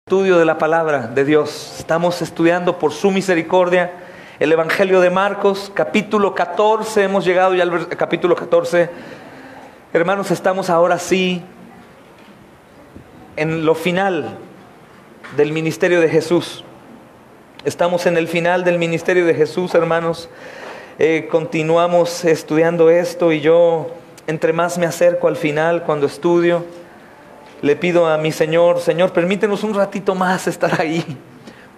Estudio de la palabra de Dios. Estamos estudiando por su misericordia el Evangelio de Marcos, capítulo 14. Hemos llegado ya al capítulo 14. Hermanos, estamos ahora sí en lo final del ministerio de Jesús. Estamos en el final del ministerio de Jesús, hermanos. Continuamos estudiando esto y yo, entre más me acerco al final, cuando estudio, le pido a mi Señor, Señor, permítenos un ratito más estar ahí.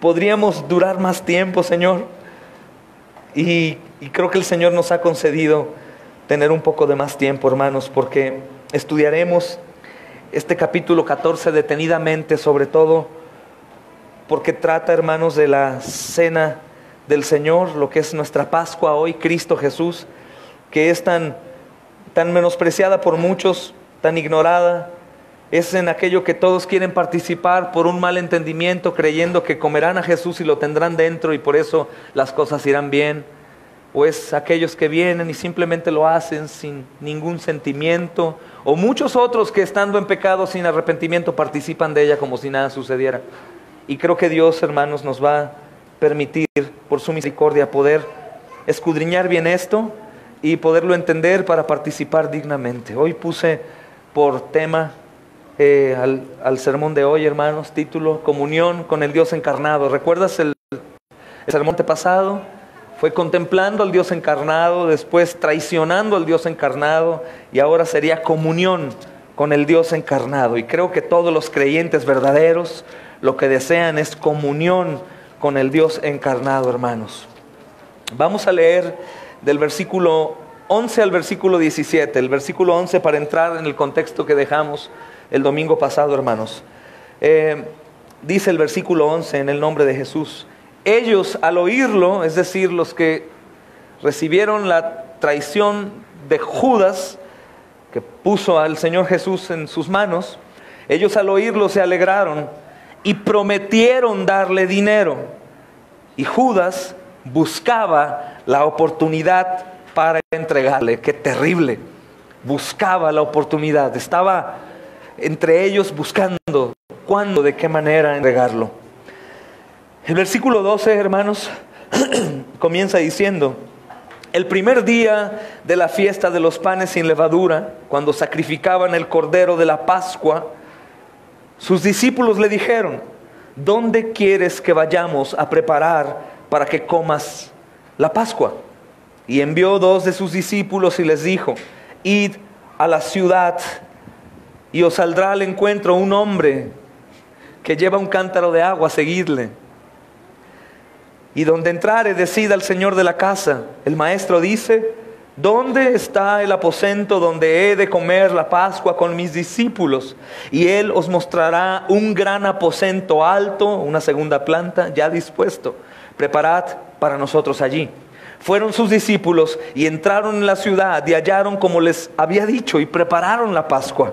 Podríamos durar más tiempo, Señor. Y creo que el Señor nos ha concedido tener un poco de más tiempo, hermanos, porque estudiaremos este capítulo 14 detenidamente, sobre todo porque trata, hermanos, de la cena del Señor, lo que es nuestra Pascua hoy, Cristo Jesús, que es tan menospreciada por muchos, tan ignorada. Es en aquello que todos quieren participar por un mal entendimiento, creyendo que comerán a Jesús y lo tendrán dentro y por eso las cosas irán bien. O es aquellos que vienen y simplemente lo hacen sin ningún sentimiento. O muchos otros que estando en pecado sin arrepentimiento participan de ella como si nada sucediera. Y creo que Dios, hermanos, nos va a permitir por su misericordia poder escudriñar bien esto y poderlo entender para participar dignamente. Hoy puse por tema al sermón de hoy, hermanos, título: Comunión con el Dios encarnado. ¿Recuerdas el sermón pasado? Fue contemplando al Dios encarnado, después traicionando al Dios encarnado, y ahora sería comunión con el Dios encarnado. Y creo que todos los creyentes verdaderos lo que desean es comunión con el Dios encarnado, hermanos. Vamos a leer del versículo 11 al versículo 17. El versículo 11 para entrar en el contexto que dejamos el domingo pasado, hermanos. Dice el versículo 11, en el nombre de Jesús: ellos al oírlo, es decir, los que recibieron la traición de Judas, que puso al Señor Jesús en sus manos, ellos al oírlo se alegraron y prometieron darle dinero. Y Judas buscaba la oportunidad para entregarle. ¡Qué terrible! Buscaba la oportunidad, estaba entre ellos buscando cuándo, de qué manera entregarlo. El versículo 12, hermanos, comienza diciendo: el primer día de la fiesta de los panes sin levadura, cuando sacrificaban el cordero de la Pascua, sus discípulos le dijeron: ¿dónde quieres que vayamos a preparar para que comas la Pascua? Y envió 2 de sus discípulos y les dijo: id a la ciudad y os saldrá al encuentro un hombre que lleva un cántaro de agua, seguidle. Y donde entrare, decid al señor de la casa: el maestro dice, ¿dónde está el aposento donde he de comer la Pascua con mis discípulos? Y él os mostrará un gran aposento alto, una segunda planta, ya dispuesto. Preparad para nosotros allí. Fueron sus discípulos y entraron en la ciudad y hallaron como les había dicho y prepararon la Pascua.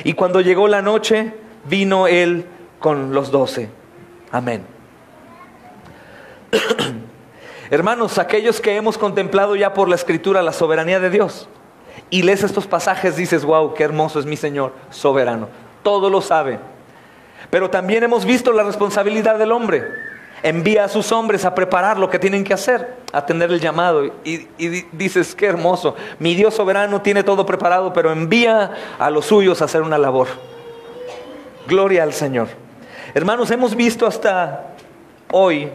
Y cuando llegó la noche, vino él con los 12. Amén. Hermanos, aquellos que hemos contemplado ya por la Escritura la soberanía de Dios, y lees estos pasajes, dices: wow, qué hermoso es mi Señor soberano. Todo lo sabe. Pero también hemos visto la responsabilidad del hombre. Envía a sus hombres a preparar lo que tienen que hacer, a atender el llamado. Y dices: qué hermoso, mi Dios soberano tiene todo preparado, pero envía a los suyos a hacer una labor. Gloria al Señor. Hermanos, hemos visto hasta hoy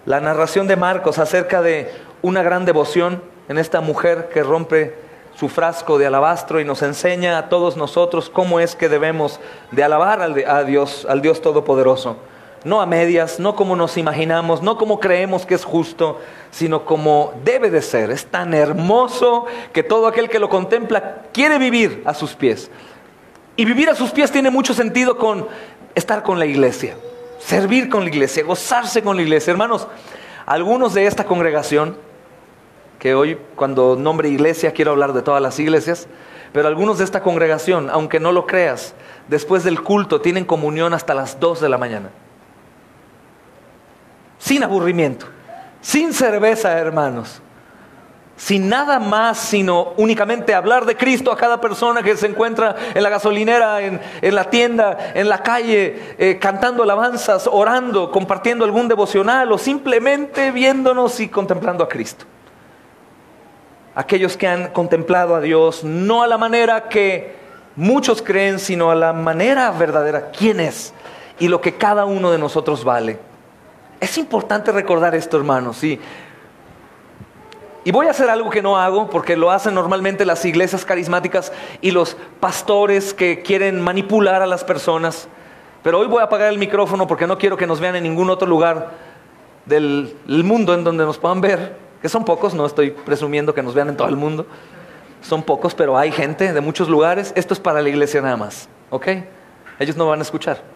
la narración de Marcos acerca de una gran devoción en esta mujer que rompe su frasco de alabastro y nos enseña a todos nosotros cómo es que debemos de alabar a Dios, al Dios Todopoderoso. No a medias, no como nos imaginamos, no como creemos que es justo, sino como debe de ser. Es tan hermoso que todo aquel que lo contempla quiere vivir a sus pies. Y vivir a sus pies tiene mucho sentido con estar con la iglesia, servir con la iglesia, gozarse con la iglesia. Hermanos, algunos de esta congregación, que hoy cuando nombre iglesia quiero hablar de todas las iglesias, pero algunos de esta congregación, aunque no lo creas, después del culto tienen comunión hasta las 2 de la mañana. Sin aburrimiento, sin cerveza, hermanos. sin nada más, sino únicamente hablar de Cristo a cada persona que se encuentra en la gasolinera, en la tienda, en la calle, cantando alabanzas, orando, compartiendo algún devocional o simplemente viéndonos y contemplando a Cristo. Aquellos que han contemplado a Dios, no a la manera que muchos creen, sino a la manera verdadera, quién es y lo que cada uno de nosotros vale. Es importante recordar esto, hermanos, sí. Y voy a hacer algo que no hago, porque lo hacen normalmente las iglesias carismáticas y los pastores que quieren manipular a las personas. Pero hoy voy a apagar el micrófono porque no quiero que nos vean en ningún otro lugar del mundo en donde nos puedan ver, que son pocos, no estoy presumiendo que nos vean en todo el mundo. Son pocos, pero hay gente de muchos lugares. Esto es para la iglesia nada más, ¿ok? Ellos no van a escuchar.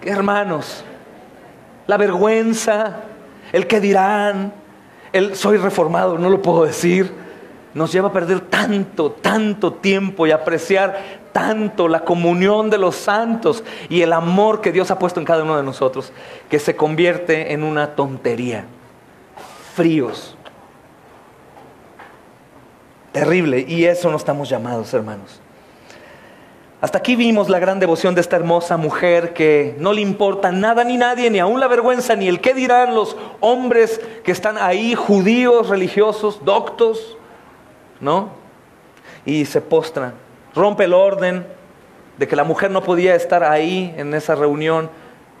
Hermanos, la vergüenza, el que dirán, el soy reformado, no lo puedo decir, nos lleva a perder tanto tiempo y apreciar tanto la comunión de los santos y el amor que Dios ha puesto en cada uno de nosotros, que se convierte en una tontería. Fríos. Terrible, y eso no estamos llamados, hermanos. Hasta aquí vimos la gran devoción de esta hermosa mujer que no le importa nada ni nadie, ni aún la vergüenza, ni el qué dirán los hombres que están ahí, judíos, religiosos, doctos, ¿no? Y se postra, rompe el orden de que la mujer no podía estar ahí en esa reunión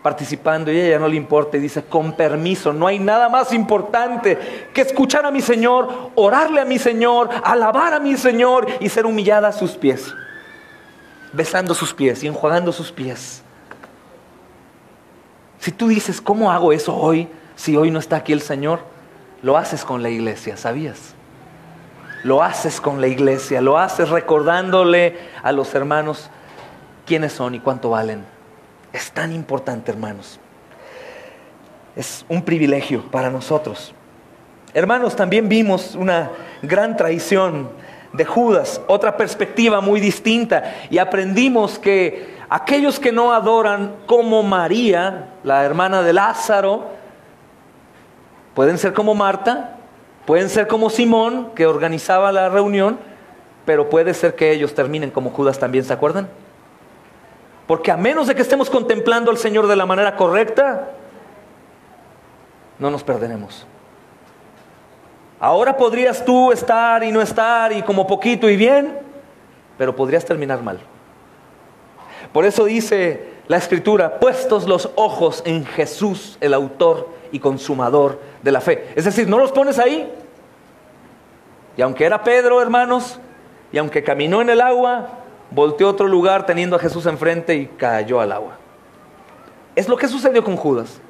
participando y a ella no le importa y dice, con permiso, no hay nada más importante que escuchar a mi Señor, orarle a mi Señor, alabar a mi Señor y ser humillada a sus pies. Besando sus pies y enjuagando sus pies. Si tú dices, ¿cómo hago eso hoy? Si hoy no está aquí el Señor, lo haces con la iglesia, ¿sabías? Lo haces con la iglesia, lo haces recordándole a los hermanos quiénes son y cuánto valen. Es tan importante, hermanos. Es un privilegio para nosotros. Hermanos, también vimos una gran traición de Judas, otra perspectiva muy distinta, y aprendimos que aquellos que no adoran como María, la hermana de Lázaro, pueden ser como Marta, pueden ser como Simón, que organizaba la reunión, pero puede ser que ellos terminen como Judas también, ¿se acuerdan? Porque a menos de que estemos contemplando al Señor de la manera correcta, no nos perderemos. Ahora podrías tú estar y no estar y como poquito y bien, pero podrías terminar mal. Por eso dice la Escritura, puestos los ojos en Jesús, el autor y consumador de la fe. Es decir, no los pones ahí. Y aunque era Pedro, hermanos, y aunque caminó en el agua, volteó a otro lugar teniendo a Jesús enfrente y cayó al agua. Es lo que sucedió con Judas.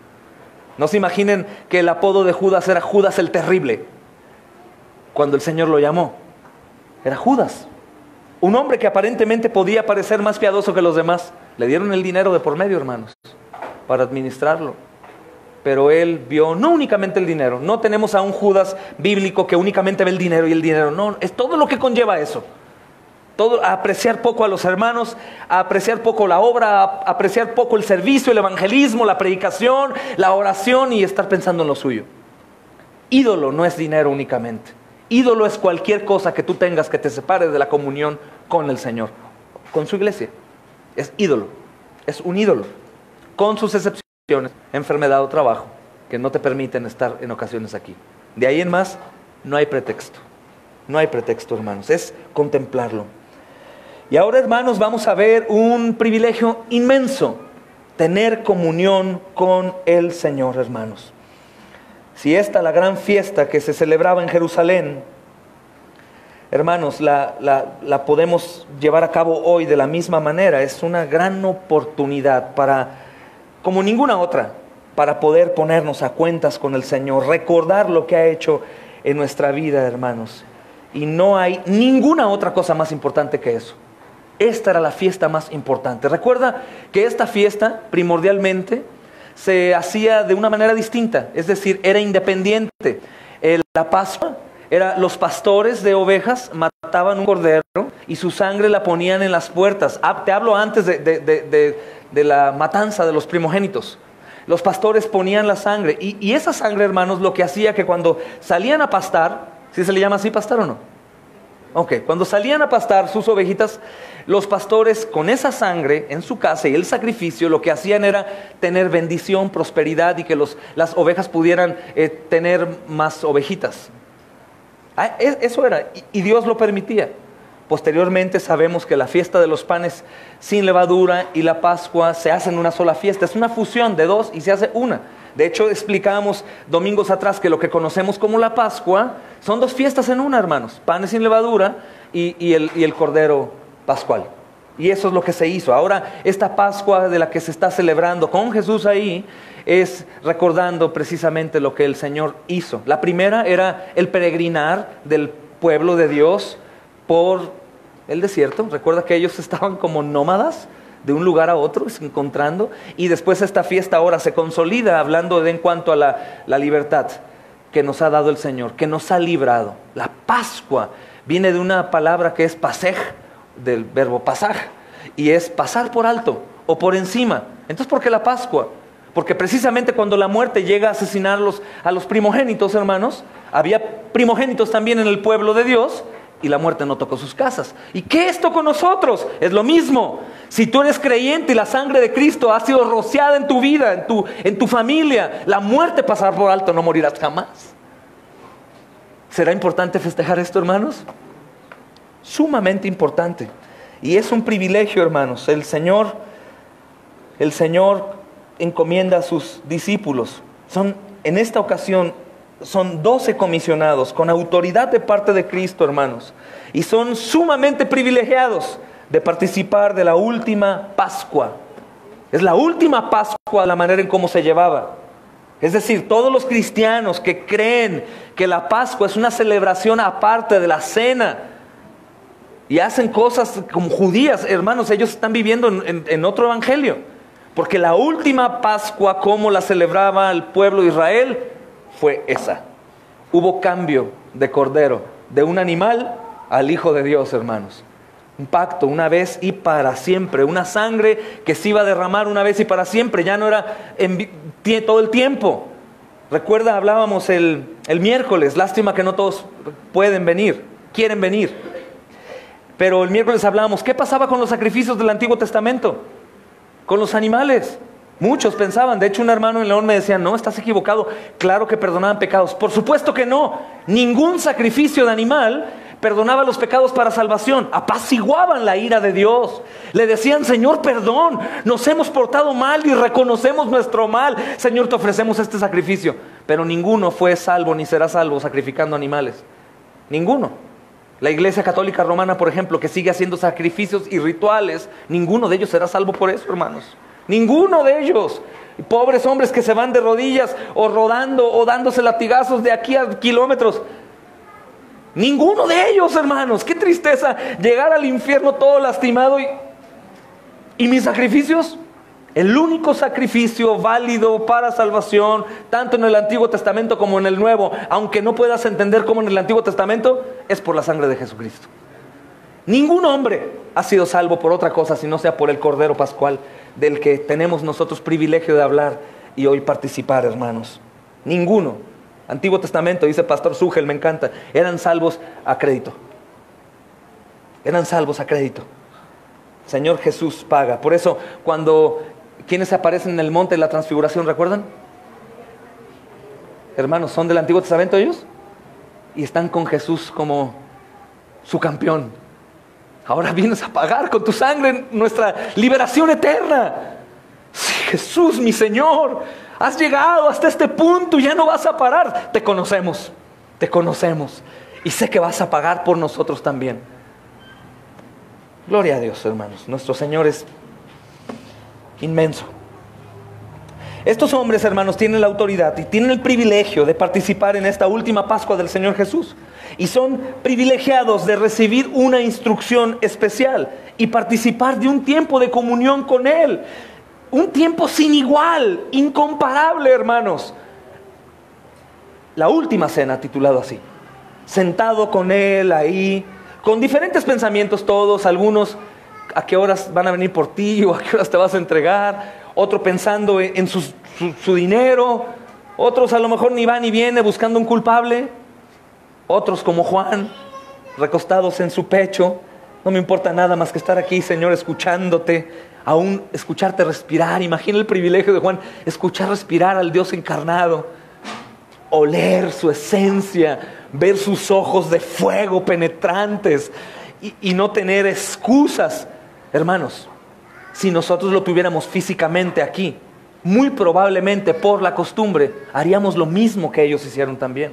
No se imaginen que el apodo de Judas era Judas el Terrible. Cuando el Señor lo llamó, era Judas, un hombre que aparentemente podía parecer más piadoso que los demás. Le dieron el dinero de por medio, hermanos, para administrarlo. Pero él vio no únicamente el dinero. No tenemos a un Judas bíblico que únicamente ve el dinero y el dinero. No, es todo lo que conlleva eso. Todo, a apreciar poco a los hermanos, a apreciar poco la obra, a apreciar poco el servicio, el evangelismo, la predicación, la oración y estar pensando en lo suyo. Ídolo no es dinero únicamente. Ídolo es cualquier cosa que tú tengas que te separe de la comunión con el Señor, con su iglesia. Es ídolo, es un ídolo, con sus excepciones, enfermedad o trabajo, que no te permiten estar en ocasiones aquí. De ahí en más, no hay pretexto. No hay pretexto, hermanos, es contemplarlo. Y ahora, hermanos, vamos a ver un privilegio inmenso, tener comunión con el Señor, hermanos. Si esta la gran fiesta que se celebraba en Jerusalén, hermanos, la podemos llevar a cabo hoy de la misma manera. Es una gran oportunidad para, como ninguna otra, para poder ponernos a cuentas con el Señor, recordar lo que ha hecho en nuestra vida, hermanos. Y no hay ninguna otra cosa más importante que eso. Esta era la fiesta más importante. Recuerda que esta fiesta primordialmente se hacía de una manera distinta, es decir, era independiente. La Pascua era, los pastores de ovejas mataban un cordero y su sangre la ponían en las puertas. Te hablo antes de la matanza de los primogénitos. Los pastores ponían la sangre y esa sangre, hermanos, lo que hacía que cuando salían a pastar, ¿sí se le llama así pastar o no? Ok, cuando salían a pastar sus ovejitas, los pastores con esa sangre en su casa y el sacrificio lo que hacían era tener bendición, prosperidad y que las ovejas pudieran tener más ovejitas. Eso era, y Dios lo permitía. Posteriormente sabemos que la fiesta de los panes sin levadura y la Pascua se hacen una sola fiesta. Es una fusión de dos y se hace una. De hecho, explicábamos domingos atrás que lo que conocemos como la Pascua son dos fiestas en una, hermanos. Panes sin levadura y el Cordero Pascual. Y eso es lo que se hizo. Ahora, esta Pascua de la que se está celebrando con Jesús ahí es recordando precisamente lo que el Señor hizo. La primera era el peregrinar del pueblo de Dios por el desierto. Recuerda que ellos estaban como nómadas de un lugar a otro, encontrando, y después esta fiesta ahora se consolida hablando en cuanto a la libertad que nos ha dado el Señor, que nos ha librado. La Pascua viene de una palabra que es pasej, del verbo pasaj, y es pasar por alto o por encima. Entonces, ¿por qué la Pascua? Porque precisamente cuando la muerte llega a asesinar a los primogénitos, hermanos, había primogénitos también en el pueblo de Dios, y la muerte no tocó sus casas. ¿Y qué es esto con nosotros? Es lo mismo. Si tú eres creyente y la sangre de Cristo ha sido rociada en tu vida, en tu familia, la muerte pasará por alto, no morirás jamás. ¿Será importante festejar esto, hermanos? Sumamente importante. Y es un privilegio, hermanos. El Señor encomienda a sus discípulos. En esta ocasión son 12 comisionados con autoridad de parte de Cristo, hermanos. Y son sumamente privilegiados de participar de la última Pascua. Es la última Pascua la manera en cómo se llevaba. Es decir, todos los cristianos que creen que la Pascua es una celebración aparte de la cena y hacen cosas como judías, hermanos, ellos están viviendo en otro evangelio. Porque la última Pascua, como la celebraba el pueblo de Israel, fue esa. Hubo cambio de cordero, de un animal al Hijo de Dios, hermanos. Un pacto una vez y para siempre. Una sangre que se iba a derramar una vez y para siempre. Ya no era todo el tiempo. Recuerda, hablábamos el miércoles. Lástima que no todos quieren venir. Pero el miércoles hablábamos, ¿qué pasaba con los sacrificios del Antiguo Testamento? Con los animales. Muchos pensaban, de hecho un hermano en León me decía, no, estás equivocado, claro que perdonaban pecados. Por supuesto que no, ningún sacrificio de animal perdonaba los pecados para salvación. Apaciguaban la ira de Dios, le decían, Señor, perdón, nos hemos portado mal y reconocemos nuestro mal, Señor, te ofrecemos este sacrificio. Pero ninguno fue salvo ni será salvo sacrificando animales, ninguno. La Iglesia Católica Romana, por ejemplo, que sigue haciendo sacrificios y rituales, ninguno de ellos será salvo por eso, hermanos. Ninguno de ellos. Pobres hombres que se van de rodillas o rodando o dándose latigazos de aquí a kilómetros. Ninguno de ellos, hermanos. Qué tristeza llegar al infierno todo lastimado. ¿Y mis sacrificios? El único sacrificio válido para salvación, tanto en el Antiguo Testamento como en el Nuevo, aunque no puedas entender cómo en el Antiguo Testamento, es por la sangre de Jesucristo. Ningún hombre ha sido salvo por otra cosa si no sea por el Cordero Pascual, del que tenemos nosotros privilegio de hablar y hoy participar, hermanos. Ninguno. Antiguo Testamento, dice Pastor Sugel, me encanta, eran salvos a crédito. Eran salvos a crédito. Señor Jesús paga. Por eso, ¿quiénes aparecen en el monte de la transfiguración, recuerdan? Hermanos, ¿son del Antiguo Testamento ellos? Y están con Jesús como su campeón. Ahora vienes a pagar con tu sangre nuestra liberación eterna. Sí, Jesús, mi Señor, has llegado hasta este punto y ya no vas a parar. Te conocemos. Y sé que vas a pagar por nosotros también. Gloria a Dios, hermanos. Nuestro Señor es inmenso. Estos hombres, hermanos, tienen la autoridad y tienen el privilegio de participar en esta última Pascua del Señor Jesús. Y son privilegiados de recibir una instrucción especial y participar de un tiempo de comunión con Él. Un tiempo sin igual, incomparable, hermanos. La última cena, titulado así. Sentado con Él ahí, con diferentes pensamientos todos, algunos a qué horas van a venir por ti o a qué horas te vas a entregar, otro pensando en su dinero, otros a lo mejor ni va ni viene buscando un culpable, otros como Juan, recostados en su pecho, no me importa nada más que estar aquí, Señor, escuchándote, aún escucharte respirar. Imagina el privilegio de Juan, escuchar respirar al Dios encarnado, oler su esencia, ver sus ojos de fuego penetrantes y no tener excusas. Hermanos, si nosotros lo tuviéramos físicamente aquí, muy probablemente por la costumbre haríamos lo mismo que ellos hicieron también.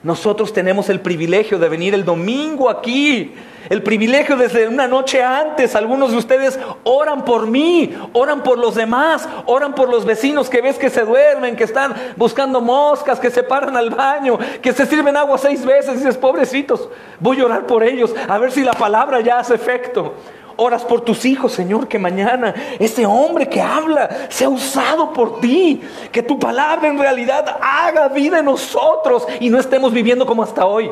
Nosotros tenemos el privilegio de venir el domingo aquí, el privilegio desde una noche antes. Algunos de ustedes oran por mí, oran por los demás, oran por los vecinos que ves que se duermen, que están buscando moscas, que se paran al baño, que se sirven agua 6 veces y dices, pobrecitos, voy a orar por ellos, a ver si la palabra ya hace efecto. Oras por tus hijos, Señor, que mañana ese hombre que habla sea usado por ti, que tu palabra en realidad haga vida en nosotros y no estemos viviendo como hasta hoy.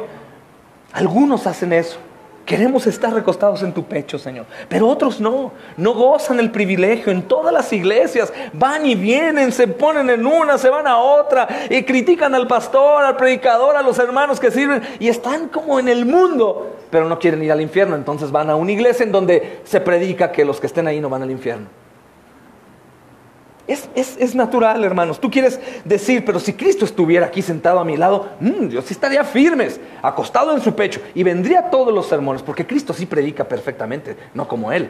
Algunos hacen eso. Queremos estar recostados en tu pecho, Señor, pero otros no gozan el privilegio. En todas las iglesias van y vienen, se ponen en una, se van a otra y critican al pastor, al predicador, a los hermanos que sirven y están como en el mundo, pero no quieren ir al infierno. Entonces van a una iglesia en donde se predica que los que estén ahí no van al infierno. Es natural, hermanos. Tú quieres decir, pero si Cristo estuviera aquí sentado a mi lado, yo sí estaría firmes, acostado en su pecho, y vendría a todos los sermones, porque Cristo sí predica perfectamente, no como Él.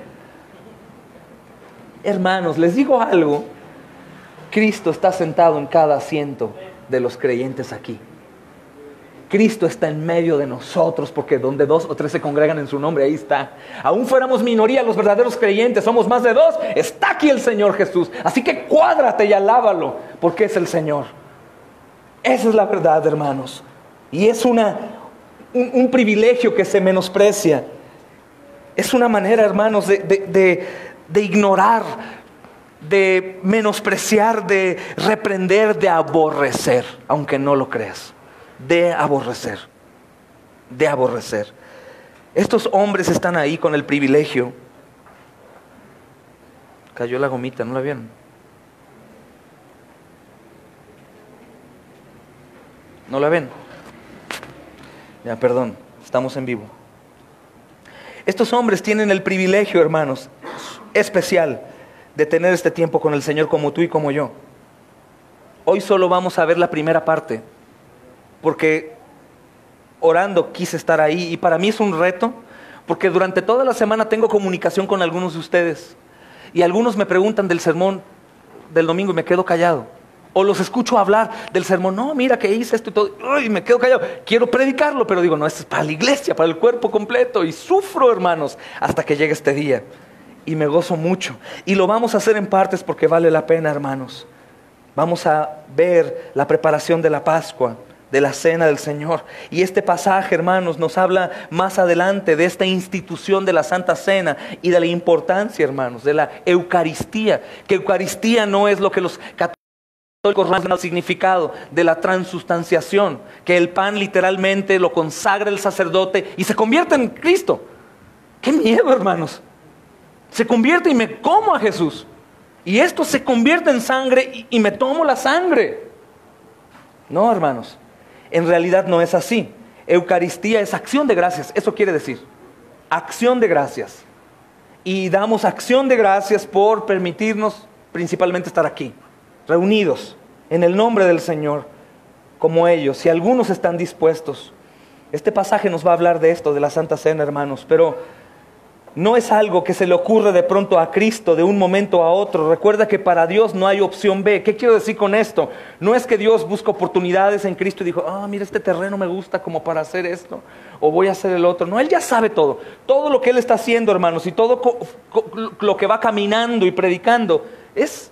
Hermanos, les digo algo. Cristo está sentado en cada asiento de los creyentes aquí. Cristo está en medio de nosotros, porque donde 2 o 3 se congregan en su nombre, ahí está. Aún fuéramos minoría, los verdaderos creyentes, somos más de 2, está aquí el Señor Jesús. Así que cuádrate y alábalo, porque es el Señor. Esa es la verdad, hermanos. Y es un privilegio que se menosprecia. Es una manera, hermanos, de ignorar, de menospreciar, de reprender, de aborrecer, aunque no lo creas. De aborrecer. Estos hombres están ahí con el privilegio. Cayó la gomita, ¿no la vieron? ¿No la ven? Ya, perdón, estamos en vivo. Estos hombres tienen el privilegio, hermanos, especial de tener este tiempo con el Señor como tú y como yo. Hoy solo vamos a ver la primera parte, porque orando quise estar ahí y para mí es un reto, porque durante toda la semana tengo comunicación con algunos de ustedes y algunos me preguntan del sermón del domingo y me quedo callado, o los escucho hablar del sermón, no, mira que hice esto y todo, y me quedo callado, quiero predicarlo, pero digo, no, esto es para la iglesia, para el cuerpo completo, y sufro, hermanos, hasta que llegue este día y me gozo mucho, y lo vamos a hacer en partes porque vale la pena, hermanos. Vamos a ver la preparación de la Pascua, de la cena del Señor. Y este pasaje, hermanos, nos habla más adelante de esta institución de la Santa Cena y de la importancia, hermanos, de la Eucaristía. Que Eucaristía no es lo que los católicos dan al significado de la transustanciación, que el pan literalmente lo consagra el sacerdote y se convierte en Cristo. ¡Qué miedo, hermanos! Se convierte y me como a Jesús. Y esto se convierte en sangre y me tomo la sangre. No, hermanos. En realidad no es así. Eucaristía es acción de gracias. Eso quiere decir acción de gracias. Y damos acción de gracias por permitirnos principalmente estar aquí, reunidos en el nombre del Señor, como ellos. Si algunos están dispuestos. Este pasaje nos va a hablar de esto, de la Santa Cena, hermanos. Pero no es algo que se le ocurre de pronto a Cristo de un momento a otro. Recuerda que para Dios no hay opción B. ¿Qué quiero decir con esto? No es que Dios busca oportunidades en Cristo y dijo, mira, este terreno me gusta como para hacer esto, o voy a hacer el otro. No, Él ya sabe todo. Todo lo que Él está haciendo, hermanos, y todo lo que va caminando y predicando es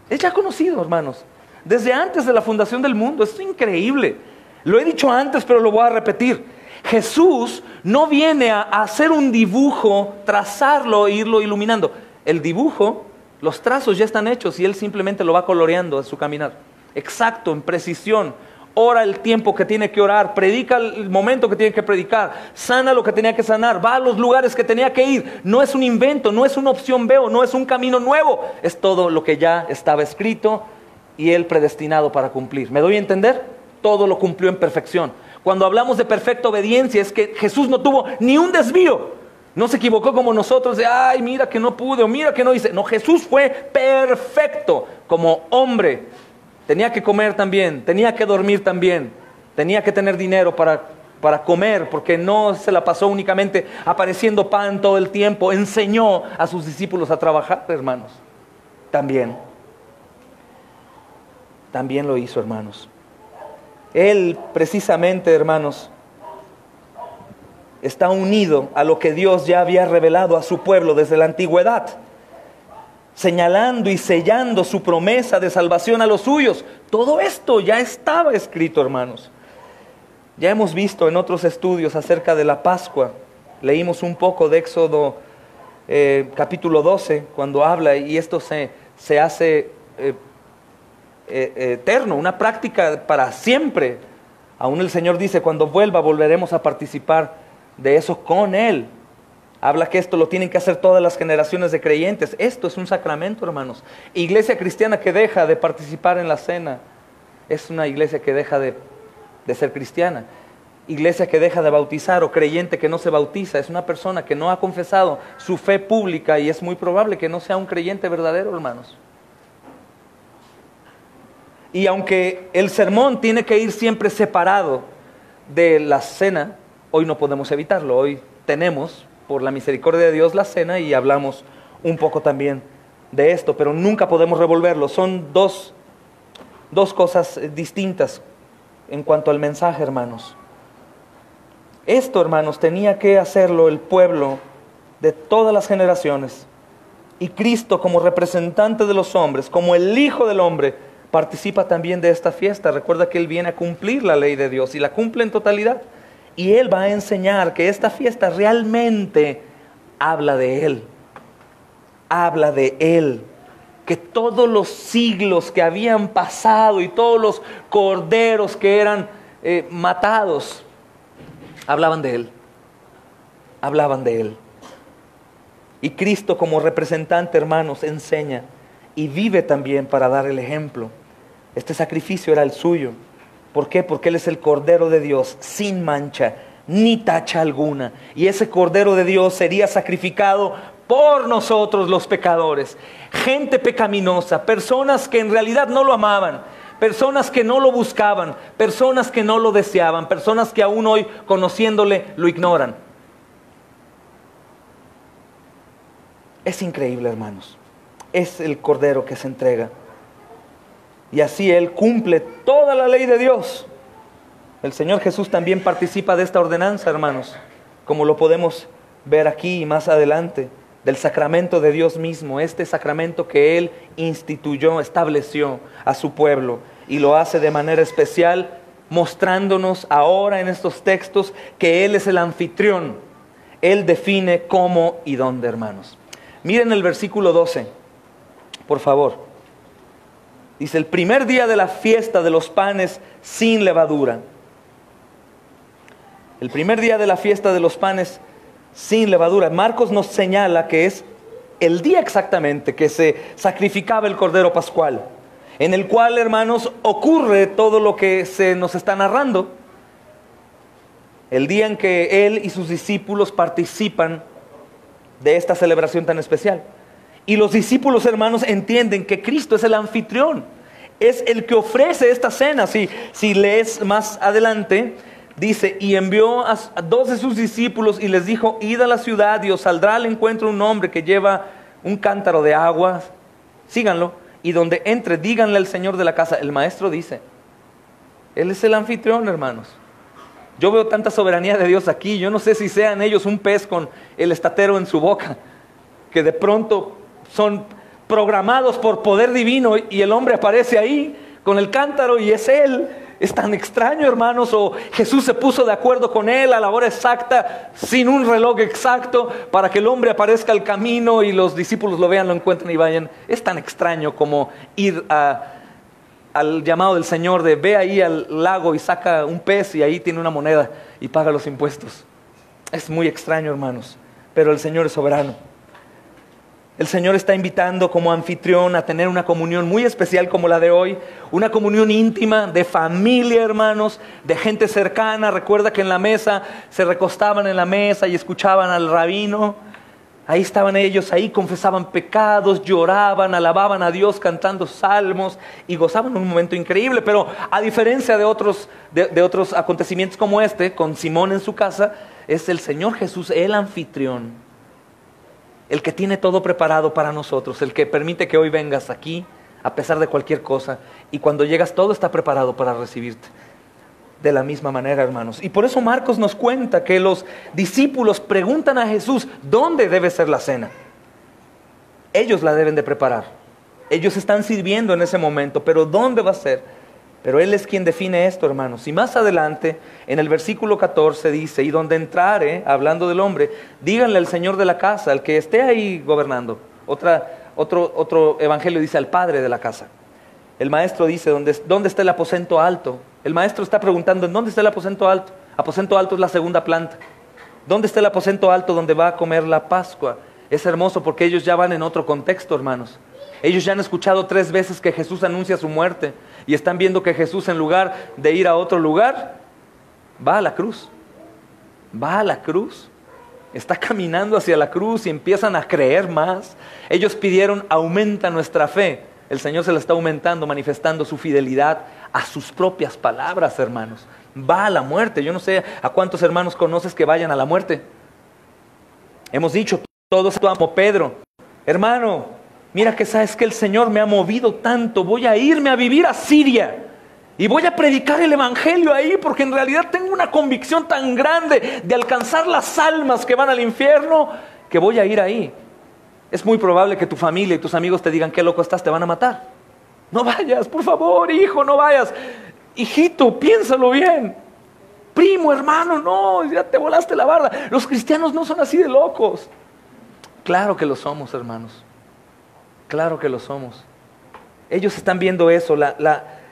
Es ya conocido, hermanos. Desde antes de la fundación del mundo. Es increíble. Lo he dicho antes, pero lo voy a repetir. Jesús no viene a hacer un dibujo, trazarlo e irlo iluminando. El dibujo, los trazos ya están hechos y Él simplemente lo va coloreando a su caminar. Exacto, en precisión. Ora el tiempo que tiene que orar, predica el momento que tiene que predicar, sana lo que tenía que sanar, va a los lugares que tenía que ir. No es un invento, no es una opción B, no es un camino nuevo. Es todo lo que ya estaba escrito y Él predestinado para cumplir. ¿Me doy a entender? Todo lo cumplió en perfección. Cuando hablamos de perfecta obediencia es que Jesús no tuvo ni un desvío. No se equivocó como nosotros de, ay, mira que no pude o mira que no hice. No, Jesús fue perfecto como hombre. Tenía que comer también, tenía que dormir también, tenía que tener dinero para comer, porque no se la pasó únicamente apareciendo pan todo el tiempo. Enseñó a sus discípulos a trabajar, hermanos. También lo hizo, hermanos. Él precisamente, hermanos, está unido a lo que Dios ya había revelado a su pueblo desde la antigüedad, señalando y sellando su promesa de salvación a los suyos. Todo esto ya estaba escrito, hermanos. Ya hemos visto en otros estudios acerca de la Pascua. Leímos un poco de Éxodo capítulo 12, cuando habla, y esto se hace eterno, una práctica para siempre. Aún el Señor dice, cuando vuelva volveremos a participar de eso con Él. Habla que esto lo tienen que hacer todas las generaciones de creyentes. Esto es un sacramento, hermanos. Iglesia cristiana que deja de participar en la cena es una iglesia que deja de ser cristiana. Iglesia que deja de bautizar o creyente que no se bautiza es una persona que no ha confesado su fe pública y es muy probable que no sea un creyente verdadero, hermanos. Y aunque el sermón tiene que ir siempre separado de la cena, hoy no podemos evitarlo. Hoy tenemos, por la misericordia de Dios, la cena y hablamos un poco también de esto, pero nunca podemos revolverlo. Son dos cosas distintas en cuanto al mensaje, hermanos. Esto, hermanos, tenía que hacerlo el pueblo de todas las generaciones. Y Cristo, como representante de los hombres, como el Hijo del Hombre, participa también de esta fiesta. Recuerda que Él viene a cumplir la ley de Dios y la cumple en totalidad. Y Él va a enseñar que esta fiesta realmente habla de Él. Habla de Él. Que todos los siglos que habían pasado y todos los corderos que eran matados, hablaban de Él. Hablaban de Él. Y Cristo como representante, hermanos, enseña y vive también para dar el ejemplo. Este sacrificio era el suyo. ¿Por qué? Porque Él es el Cordero de Dios, sin mancha, ni tacha alguna. Y ese Cordero de Dios sería sacrificado por nosotros los pecadores. Gente pecaminosa, personas que en realidad no lo amaban, personas que no lo buscaban, personas que no lo deseaban, personas que aún hoy, conociéndole, lo ignoran. Es increíble, hermanos. Es el Cordero que se entrega. Y así Él cumple toda la ley de Dios. El Señor Jesús también participa de esta ordenanza, hermanos, como lo podemos ver aquí y más adelante, del sacramento de Dios mismo, este sacramento que Él instituyó, estableció a su pueblo, y lo hace de manera especial, mostrándonos ahora en estos textos que Él es el anfitrión. Él define cómo y dónde, hermanos. Miren el versículo 12, por favor. Dice, el primer día de la fiesta de los panes sin levadura. El primer día de la fiesta de los panes sin levadura. Marcos nos señala que es el día exactamente que se sacrificaba el Cordero Pascual, en el cual, hermanos, ocurre todo lo que se nos está narrando. El día en que Él y sus discípulos participan de esta celebración tan especial. Y los discípulos, hermanos, entienden que Cristo es el anfitrión, es el que ofrece esta cena. Si lees más adelante, dice, y envió a 2 de sus discípulos y les dijo, id a la ciudad y os saldrá al encuentro un hombre que lleva un cántaro de agua, síganlo, y donde entre, díganle al señor de la casa. El maestro dice, Él es el anfitrión, hermanos. Yo veo tanta soberanía de Dios aquí. Yo no sé si sean ellos un pez con el estatero en su boca, que de pronto son programados por poder divino y el hombre aparece ahí con el cántaro y es él. Es tan extraño, hermanos. O Jesús se puso de acuerdo con él a la hora exacta, sin un reloj exacto, para que el hombre aparezca al camino y los discípulos lo vean, lo encuentren y vayan. Es tan extraño como ir al llamado del Señor de ve ahí al lago y saca un pez y ahí tiene una moneda y paga los impuestos. Es muy extraño, hermanos, pero el Señor es soberano. El Señor está invitando como anfitrión a tener una comunión muy especial como la de hoy, una comunión íntima de familia, hermanos, de gente cercana. Recuerda que en la mesa se recostaban en la mesa y escuchaban al rabino. Ahí estaban ellos, ahí confesaban pecados, lloraban, alababan a Dios cantando salmos y gozaban un momento increíble. Pero a diferencia de otros acontecimientos como este, con Simón en su casa, es el Señor Jesús, el anfitrión, el que tiene todo preparado para nosotros, el que permite que hoy vengas aquí a pesar de cualquier cosa, y cuando llegas todo está preparado para recibirte. De la misma manera, hermanos. Y por eso Marcos nos cuenta que los discípulos preguntan a Jesús, ¿dónde debe ser la cena? Ellos la deben de preparar. Ellos están sirviendo en ese momento, pero ¿dónde va a ser? Pero Él es quien define esto, hermanos. Y más adelante, en el versículo 14 dice, y donde entrare, hablando del hombre, díganle al Señor de la casa, al que esté ahí gobernando. Otro evangelio dice al padre de la casa. El maestro dice, ¿dónde está el aposento alto? El maestro está preguntando, ¿en dónde está el aposento alto? Aposento alto es la segunda planta. ¿Dónde está el aposento alto donde va a comer la Pascua? Es hermoso porque ellos ya van en otro contexto, hermanos. Ellos ya han escuchado 3 veces que Jesús anuncia su muerte y están viendo que Jesús, en lugar de ir a otro lugar, va a la cruz. Va a la cruz. Está caminando hacia la cruz y empiezan a creer más. Ellos pidieron, aumenta nuestra fe. El Señor se la está aumentando, manifestando su fidelidad a sus propias palabras, hermanos. Va a la muerte. Yo no sé a cuántos hermanos conoces que vayan a la muerte. Hemos dicho, todos como Pedro, hermano, mira que sabes que el Señor me ha movido tanto, voy a irme a vivir a Siria y voy a predicar el evangelio ahí, porque en realidad tengo una convicción tan grande de alcanzar las almas que van al infierno, que voy a ir ahí. Es muy probable que tu familia y tus amigos te digan, qué loco estás, te van a matar. No vayas, por favor, hijo, no vayas. Hijito, piénsalo bien. Primo, hermano, no, ya te volaste la barda. Los cristianos no son así de locos. Claro que lo somos, hermanos. Claro que lo somos. Ellos están viendo eso,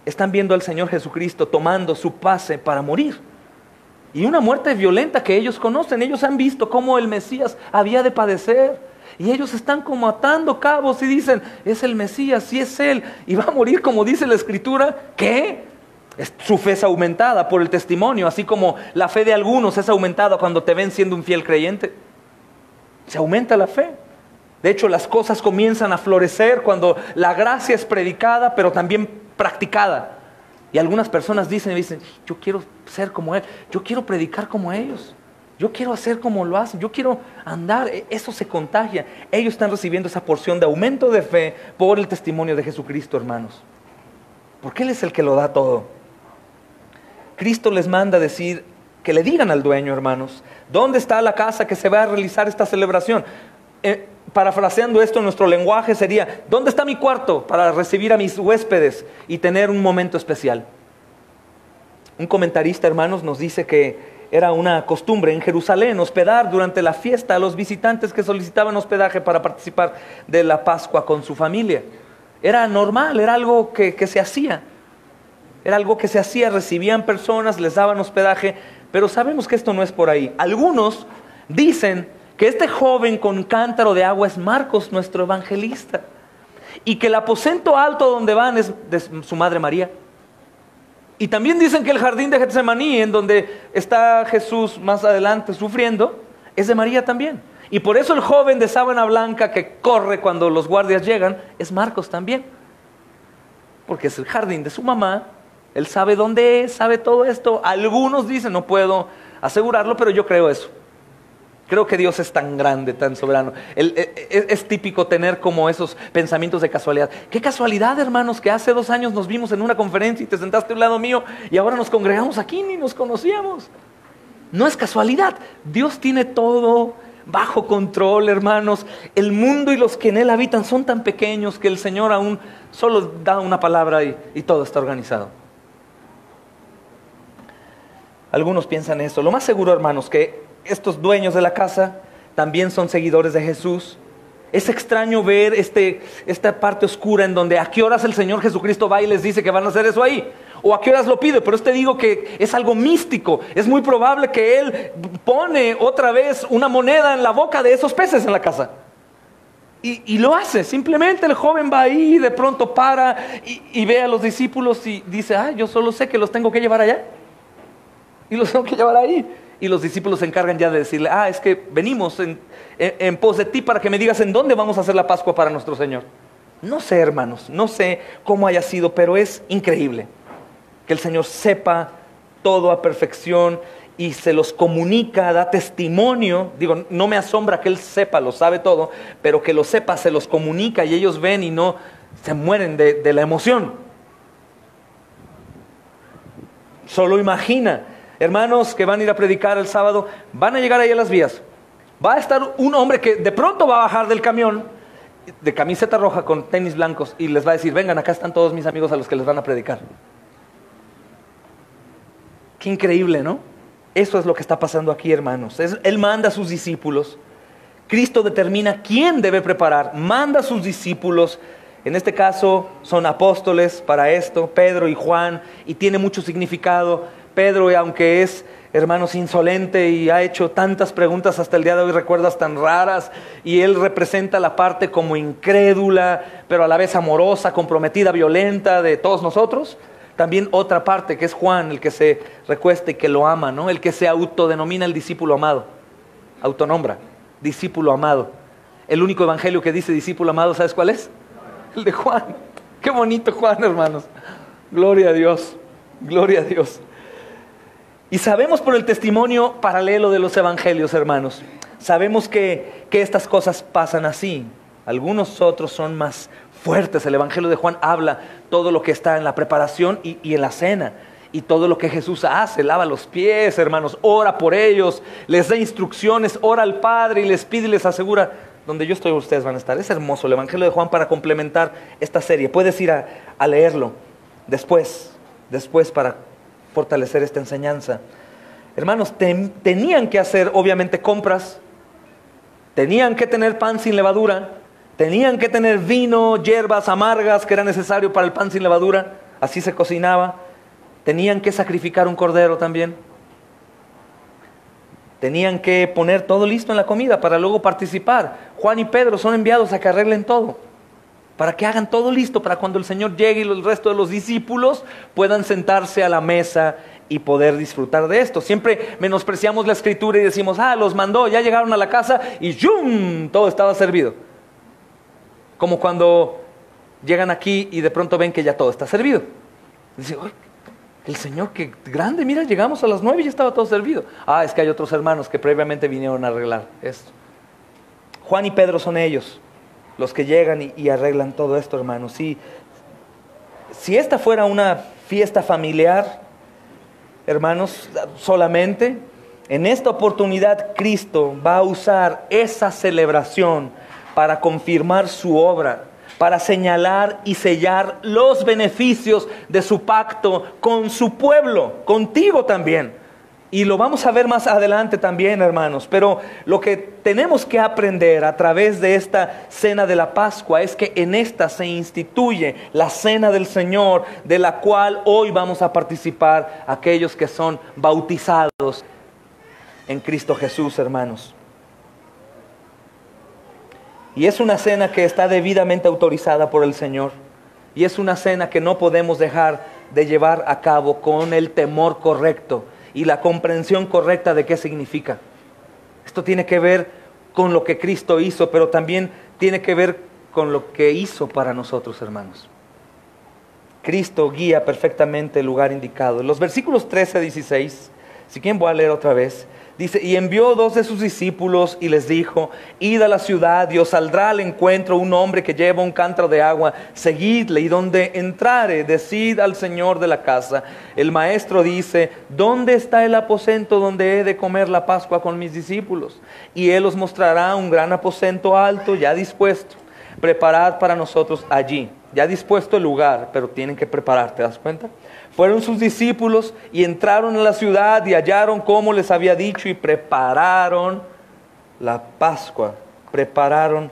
están viendo al Señor Jesucristo tomando su pase para morir. Y una muerte violenta que ellos conocen. Ellos han visto cómo el Mesías había de padecer. Y ellos están como atando cabos y dicen, es el Mesías, sí es Él, y va a morir como dice la Escritura. ¿Qué? Su fe es aumentada por el testimonio, así como la fe de algunos es aumentada cuando te ven siendo un fiel creyente. Se aumenta la fe. De hecho, las cosas comienzan a florecer cuando la gracia es predicada, pero también practicada. Y algunas personas dicen, yo quiero ser como Él, yo quiero predicar como ellos. Yo quiero hacer como lo hacen, yo quiero andar, eso se contagia. Ellos están recibiendo esa porción de aumento de fe por el testimonio de Jesucristo, hermanos. Porque Él es el que lo da todo. Cristo les manda decir, que le digan al dueño, hermanos, ¿dónde está la casa que se va a realizar esta celebración? Parafraseando esto en nuestro lenguaje sería, ¿dónde está mi cuarto para recibir a mis huéspedes y tener un momento especial? Un comentarista, hermanos, nos dice que era una costumbre en Jerusalén hospedar durante la fiesta a los visitantes que solicitaban hospedaje para participar de la Pascua con su familia. Era normal, era algo que se hacía. Era algo que se hacía, recibían personas, les daban hospedaje, pero sabemos que esto no es por ahí. Algunos dicen que este joven con cántaro de agua es Marcos, nuestro evangelista, y que el aposento alto donde van es de su madre María. Y también dicen que el jardín de Getsemaní, en donde está Jesús más adelante sufriendo, es de María también. Y por eso el joven de sábana blanca que corre cuando los guardias llegan, es Marcos también. Porque es el jardín de su mamá, él sabe dónde es, sabe todo esto. Algunos dicen, no puedo asegurarlo, pero yo creo eso. Creo que Dios es tan grande, tan soberano. Es típico tener como esos pensamientos de casualidad. Qué casualidad, hermanos, que hace 2 años nos vimos en una conferencia y te sentaste a un lado mío y ahora nos congregamos aquí, ni nos conocíamos. No es casualidad. Dios tiene todo bajo control, hermanos. El mundo y los que en él habitan son tan pequeños que el Señor aún solo da una palabra y todo está organizado. Algunos piensan eso. Lo más seguro, hermanos, que estos dueños de la casa también son seguidores de Jesús. Es extraño ver esta parte oscura en donde a qué horas el Señor Jesucristo va y les dice que van a hacer eso ahí. O a qué horas lo pide, pero te digo que es algo místico. Es muy probable que Él pone otra vez una moneda en la boca de esos peces en la casa. Y lo hace. Simplemente el joven va ahí y de pronto para y ve a los discípulos y dice, yo solo sé que los tengo que llevar allá. Y los tengo que llevar ahí. Y los discípulos se encargan ya de decirle, es que venimos en pos de ti para que me digas en dónde vamos a hacer la Pascua para nuestro Señor. No sé, hermanos, no sé cómo haya sido, pero es increíble que el Señor sepa todo a perfección y se los comunica, da testimonio. Digo, no me asombra que Él sepa, lo sabe todo, pero que lo sepa, se los comunica y ellos ven y no se mueren de la emoción. Solo imagina, hermanos que van a ir a predicar el sábado, van a llegar ahí a las vías. Va a estar un hombre que de pronto va a bajar del camión, de camiseta roja con tenis blancos, y les va a decir, vengan, acá están todos mis amigos a los que les van a predicar. Qué increíble, ¿no? Eso es lo que está pasando aquí, hermanos. Él manda a sus discípulos. Cristo determina quién debe preparar. Manda a sus discípulos. En este caso son apóstoles para esto, Pedro y Juan, y tiene mucho significado. Pedro, aunque es, hermanos, insolente y ha hecho tantas preguntas hasta el día de hoy, recuerdas, tan raras, y él representa la parte como incrédula, pero a la vez amorosa, comprometida, violenta de todos nosotros. También otra parte que es Juan, el que se recuesta y que lo ama, ¿no? El que se autodenomina el discípulo amado, autonombra, discípulo amado. El único evangelio que dice discípulo amado, ¿sabes cuál es? El de Juan. Qué bonito Juan, hermanos. Gloria a Dios, gloria a Dios. Y sabemos por el testimonio paralelo de los evangelios, hermanos, sabemos que estas cosas pasan así. Algunos otros son más fuertes. El evangelio de Juan habla todo lo que está en la preparación y en la cena. Y todo lo que Jesús hace, lava los pies, hermanos, ora por ellos, les da instrucciones, ora al Padre y les pide y les asegura, donde yo estoy ustedes van a estar. Es hermoso el evangelio de Juan para complementar esta serie. Puedes ir a leerlo después para fortalecer esta enseñanza. Hermanos, tenían que hacer obviamente compras, tenían que tener pan sin levadura, tenían que tener vino, hierbas amargas que era necesario para el pan sin levadura, así se cocinaba. Tenían que sacrificar un cordero también. Tenían que poner todo listo en la comida para luego participar. Juan y Pedro son enviados a que arreglen todo, para que hagan todo listo para cuando el Señor llegue y el resto de los discípulos puedan sentarse a la mesa y poder disfrutar de esto. Siempre menospreciamos la escritura y decimos, los mandó, ya llegaron a la casa y ¡yum! Todo estaba servido. Como cuando llegan aquí y de pronto ven que ya todo está servido. Dicen, ¡ay! El Señor, qué grande, mira, llegamos a las 9 y ya estaba todo servido. Es que hay otros hermanos que previamente vinieron a arreglar esto. Juan y Pedro son ellos los que llegan y arreglan todo esto, hermanos. Si esta fuera una fiesta familiar, hermanos, solamente, en esta oportunidad Cristo va a usar esa celebración para confirmar su obra, para señalar y sellar los beneficios de su pacto con su pueblo, contigo también. Y lo vamos a ver más adelante también, hermanos. Pero lo que tenemos que aprender a través de esta cena de la Pascua es que en esta se instituye la cena del Señor, de la cual hoy vamos a participar aquellos que son bautizados en Cristo Jesús, hermanos. Y es una cena que está debidamente autorizada por el Señor. Y es una cena que no podemos dejar de llevar a cabo con el temor correcto y la comprensión correcta de qué significa. Esto tiene que ver con lo que Cristo hizo, pero también tiene que ver con lo que hizo para nosotros, hermanos. Cristo guía perfectamente el lugar indicado. Los versículos 13 a 16, si quieren voy a leer otra vez, Dice, y envió 2 de sus discípulos y les dijo, id a la ciudad y os saldrá al encuentro un hombre que lleva un cántaro de agua, seguidle, y donde entrare, decid al señor de la casa, el maestro dice, ¿dónde está el aposento donde he de comer la Pascua con mis discípulos? Y él os mostrará un gran aposento alto, ya dispuesto, preparad para nosotros allí. Ya dispuesto el lugar, pero tienen que preparar, ¿te das cuenta? Fueron sus discípulos y entraron a la ciudad y hallaron como les había dicho y prepararon la Pascua. Prepararon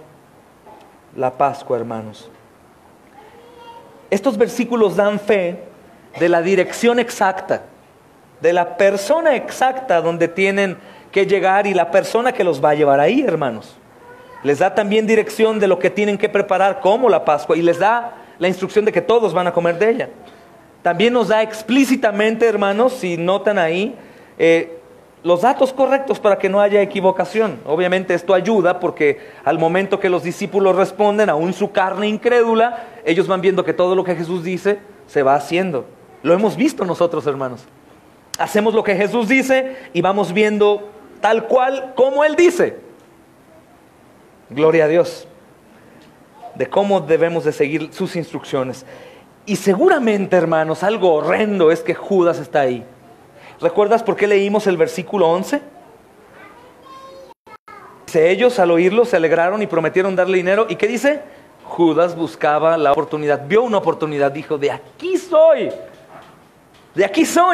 la Pascua, hermanos. Estos versículos dan fe de la dirección exacta, de la persona exacta donde tienen que llegar y la persona que los va a llevar ahí, hermanos. Les da también dirección de lo que tienen que preparar como la Pascua y les da la instrucción de que todos van a comer de ella. También nos da explícitamente, hermanos, si notan ahí, los datos correctos para que no haya equivocación. Obviamente esto ayuda porque al momento que los discípulos responden, aún su carne incrédula, ellos van viendo que todo lo que Jesús dice se va haciendo. Lo hemos visto nosotros, hermanos. Hacemos lo que Jesús dice y vamos viendo tal cual como Él dice. Gloria a Dios. De cómo debemos de seguir sus instrucciones. Y seguramente, hermanos, algo horrendo es que Judas está ahí. ¿Recuerdas por qué leímos el versículo 11? Dice, ellos al oírlo se alegraron y prometieron darle dinero. ¿Y qué dice? Judas buscaba la oportunidad, vio una oportunidad, dijo, de aquí soy,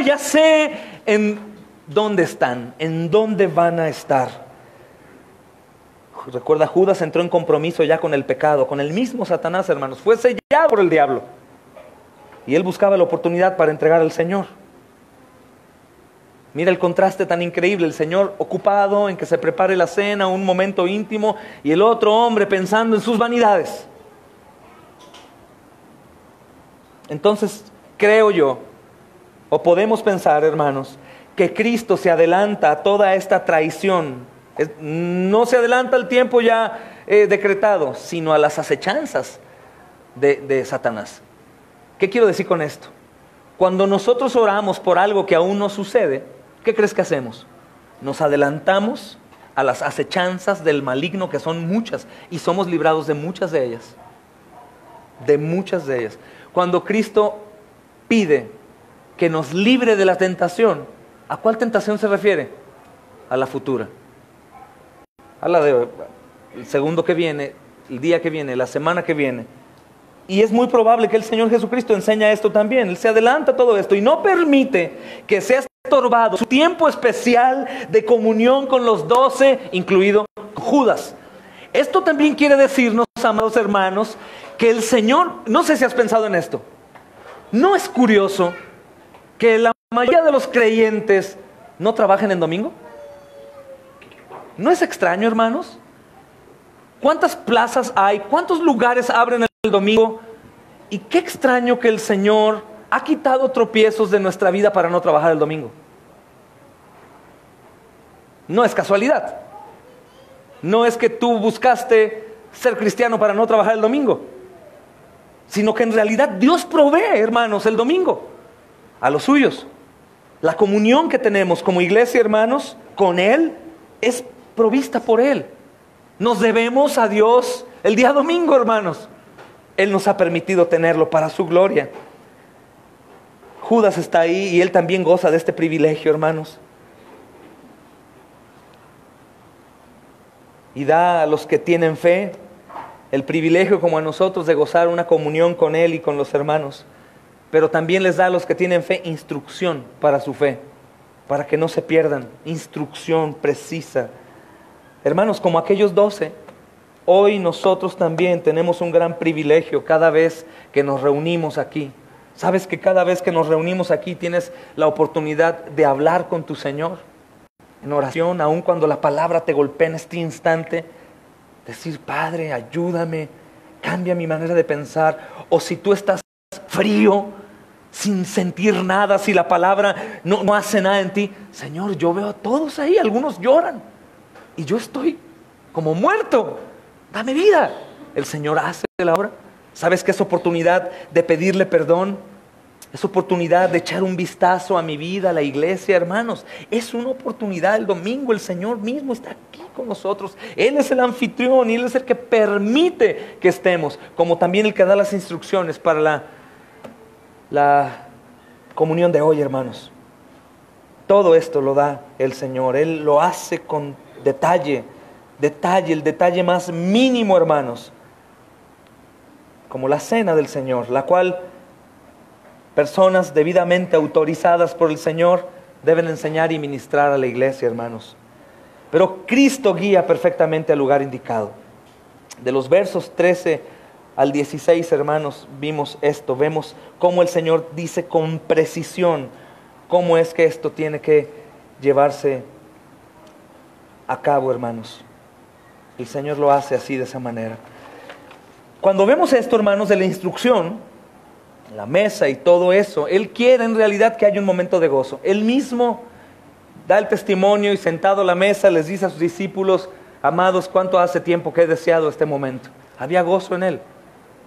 ya sé en dónde están, en dónde van a estar. Recuerda, Judas entró en compromiso ya con el pecado, con el mismo Satanás, hermanos, fue sellado por el diablo. Y él buscaba la oportunidad para entregar al Señor. Mira el contraste tan increíble, el Señor ocupado en que se prepare la cena, un momento íntimo, y el otro hombre pensando en sus vanidades. Entonces, creo yo, o podemos pensar, hermanos, que Cristo se adelanta a toda esta traición. No se adelanta al tiempo ya decretado, sino a las acechanzas de Satanás. ¿Qué quiero decir con esto? Cuando nosotros oramos por algo que aún no sucede, ¿qué crees que hacemos? Nos adelantamos a las acechanzas del maligno, que son muchas, y somos librados de muchas de ellas. De muchas de ellas. Cuando Cristo pide que nos libre de la tentación, ¿a cuál tentación se refiere? A la futura. A la de el segundo que viene, el día que viene, la semana que viene. Y es muy probable que el Señor Jesucristo enseña esto también. Él se adelanta a todo esto y no permite que sea estorbado su tiempo especial de comunión con los 12, incluido Judas. Esto también quiere decirnos, amados hermanos, que el Señor, no sé si has pensado en esto, ¿no es curioso que la mayoría de los creyentes no trabajen en domingo? ¿No es extraño, hermanos? ¿Cuántas plazas hay? ¿Cuántos lugares abren el domingo? Y qué extraño que el Señor ha quitado tropiezos de nuestra vida para no trabajar el domingo. No es casualidad. No es que tú buscaste ser cristiano para no trabajar el domingo, sino que en realidad Dios provee, hermanos, el domingo a los suyos. La comunión que tenemos como iglesia, hermanos, con Él es provista por Él. Nos debemos a Dios el día domingo, hermanos. Él nos ha permitido tenerlo para su gloria. Judas está ahí y él también goza de este privilegio, hermanos. Y da a los que tienen fe el privilegio, como a nosotros, de gozar una comunión con Él y con los hermanos. Pero también les da a los que tienen fe instrucción para su fe, para que no se pierdan. Instrucción precisa. Hermanos, como aquellos 12, hoy nosotros también tenemos un gran privilegio cada vez que nos reunimos aquí. ¿Sabes que cada vez que nos reunimos aquí tienes la oportunidad de hablar con tu Señor? En oración, aun cuando la palabra te golpea en este instante, decir, Padre, ayúdame, cambia mi manera de pensar. O si tú estás frío, sin sentir nada, si la palabra no hace nada en ti, Señor, yo veo a todos ahí, algunos lloran, y yo estoy como muerto. Dame vida. El Señor hace la obra. ¿Sabes qué es oportunidad de pedirle perdón? Es oportunidad de echar un vistazo a mi vida, a la iglesia, hermanos. Es una oportunidad. El domingo el Señor mismo está aquí con nosotros. Él es el anfitrión y Él es el que permite que estemos, como también el que da las instrucciones para la comunión de hoy, hermanos. Todo esto lo da el Señor. Él lo hace con detalle, el detalle más mínimo, hermanos. Como la cena del Señor, la cual personas debidamente autorizadas por el Señor deben enseñar y ministrar a la iglesia, hermanos. Pero Cristo guía perfectamente al lugar indicado. De los versos 13 al 16, hermanos, vimos esto. Vemos cómo el Señor dice con precisión cómo es que esto tiene que llevarse a cabo, hermanos. El Señor lo hace así, de esa manera. Cuando vemos esto, hermanos, de la instrucción, la mesa y todo eso, Él quiere en realidad que haya un momento de gozo. Él mismo da el testimonio y sentado a la mesa les dice a sus discípulos: amados, ¿cuánto hace tiempo que he deseado este momento? Había gozo en Él.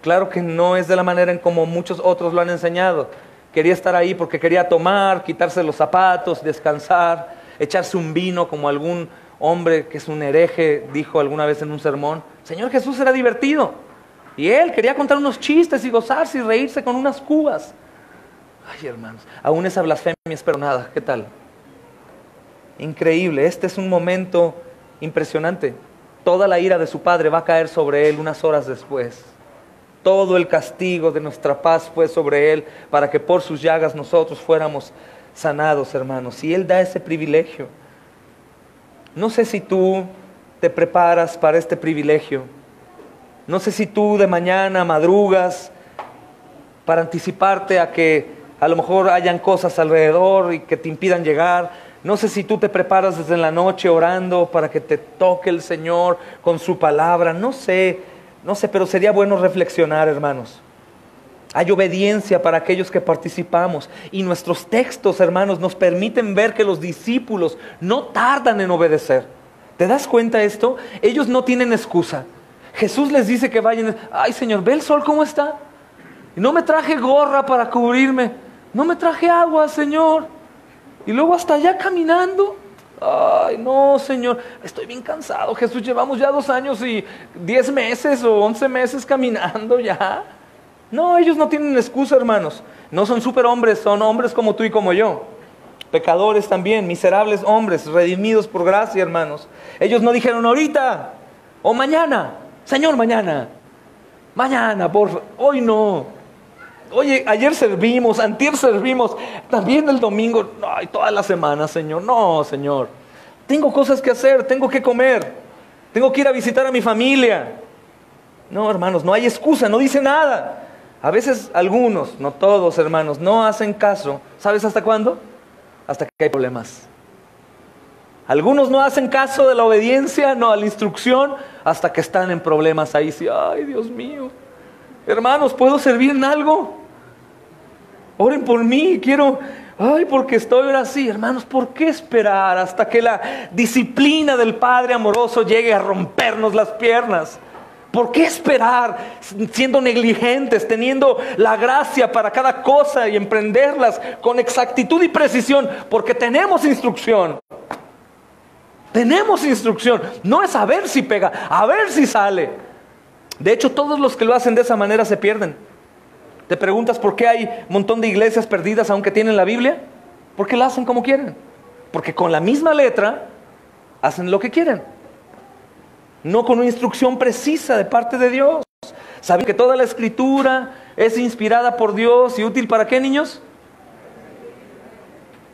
Claro que no es de la manera en como muchos otros lo han enseñado. Quería estar ahí porque quería tomar, quitarse los zapatos, descansar, echarse un vino, como algún hombre que es un hereje dijo alguna vez en un sermón. Señor Jesús era divertido. Y Él quería contar unos chistes y gozarse y reírse con unas cubas. Ay, hermanos, aún esa blasfemia es perdonada. ¿Qué tal? Increíble. Este es un momento impresionante. Toda la ira de su Padre va a caer sobre Él unas horas después. Todo el castigo de nuestra paz fue sobre Él para que por sus llagas nosotros fuéramos sanados, hermanos. Y Él da ese privilegio. No sé si tú te preparas para este privilegio. No sé si tú de mañana madrugas para anticiparte a que a lo mejor hayan cosas alrededor y que te impidan llegar. No sé si tú te preparas desde la noche orando para que te toque el Señor con su palabra. No sé, pero sería bueno reflexionar, hermanos. Hay obediencia para aquellos que participamos. Y nuestros textos, hermanos, nos permiten ver que los discípulos no tardan en obedecer. ¿Te das cuenta de esto? Ellos no tienen excusa. Jesús les dice que vayan. Ay, Señor, ¿ve el sol cómo está? Y no me traje gorra para cubrirme. No me traje agua, Señor. Y luego hasta allá caminando. Ay, no, Señor, estoy bien cansado. Jesús, llevamos ya 2 años y 10 meses o 11 meses caminando ya. No, ellos no tienen excusa, hermanos. No son superhombres, son hombres como tú y como yo. Pecadores también, miserables hombres, redimidos por gracia, hermanos. Ellos no dijeron ahorita o mañana. Señor, mañana, hoy no. Oye, ayer servimos, antier servimos, también el domingo, ay, toda la semana, Señor. No, Señor, tengo cosas que hacer, tengo que comer, tengo que ir a visitar a mi familia. No, hermanos, no hay excusa, no dice nada. A veces algunos, no todos, hermanos, no hacen caso. ¿Sabes hasta cuándo? Hasta que hay problemas. Algunos no hacen caso de la obediencia, no a la instrucción, hasta que están en problemas. Ahí sí, ay, Dios mío. Hermanos, ¿puedo servir en algo? Oren por mí, quiero, ay, porque estoy ahora así. Hermanos, ¿por qué esperar hasta que la disciplina del Padre amoroso llegue a rompernos las piernas? ¿Por qué esperar siendo negligentes, teniendo la gracia para cada cosa y emprenderlas con exactitud y precisión? Porque tenemos instrucción. Tenemos instrucción. No es a ver si pega, a ver si sale. De hecho, todos los que lo hacen de esa manera se pierden. ¿Te preguntas por qué hay un montón de iglesias perdidas aunque tienen la Biblia? Porque la hacen como quieren. Porque con la misma letra hacen lo que quieren. No con una instrucción precisa de parte de Dios. ¿Saben que toda la Escritura es inspirada por Dios y útil para qué, niños?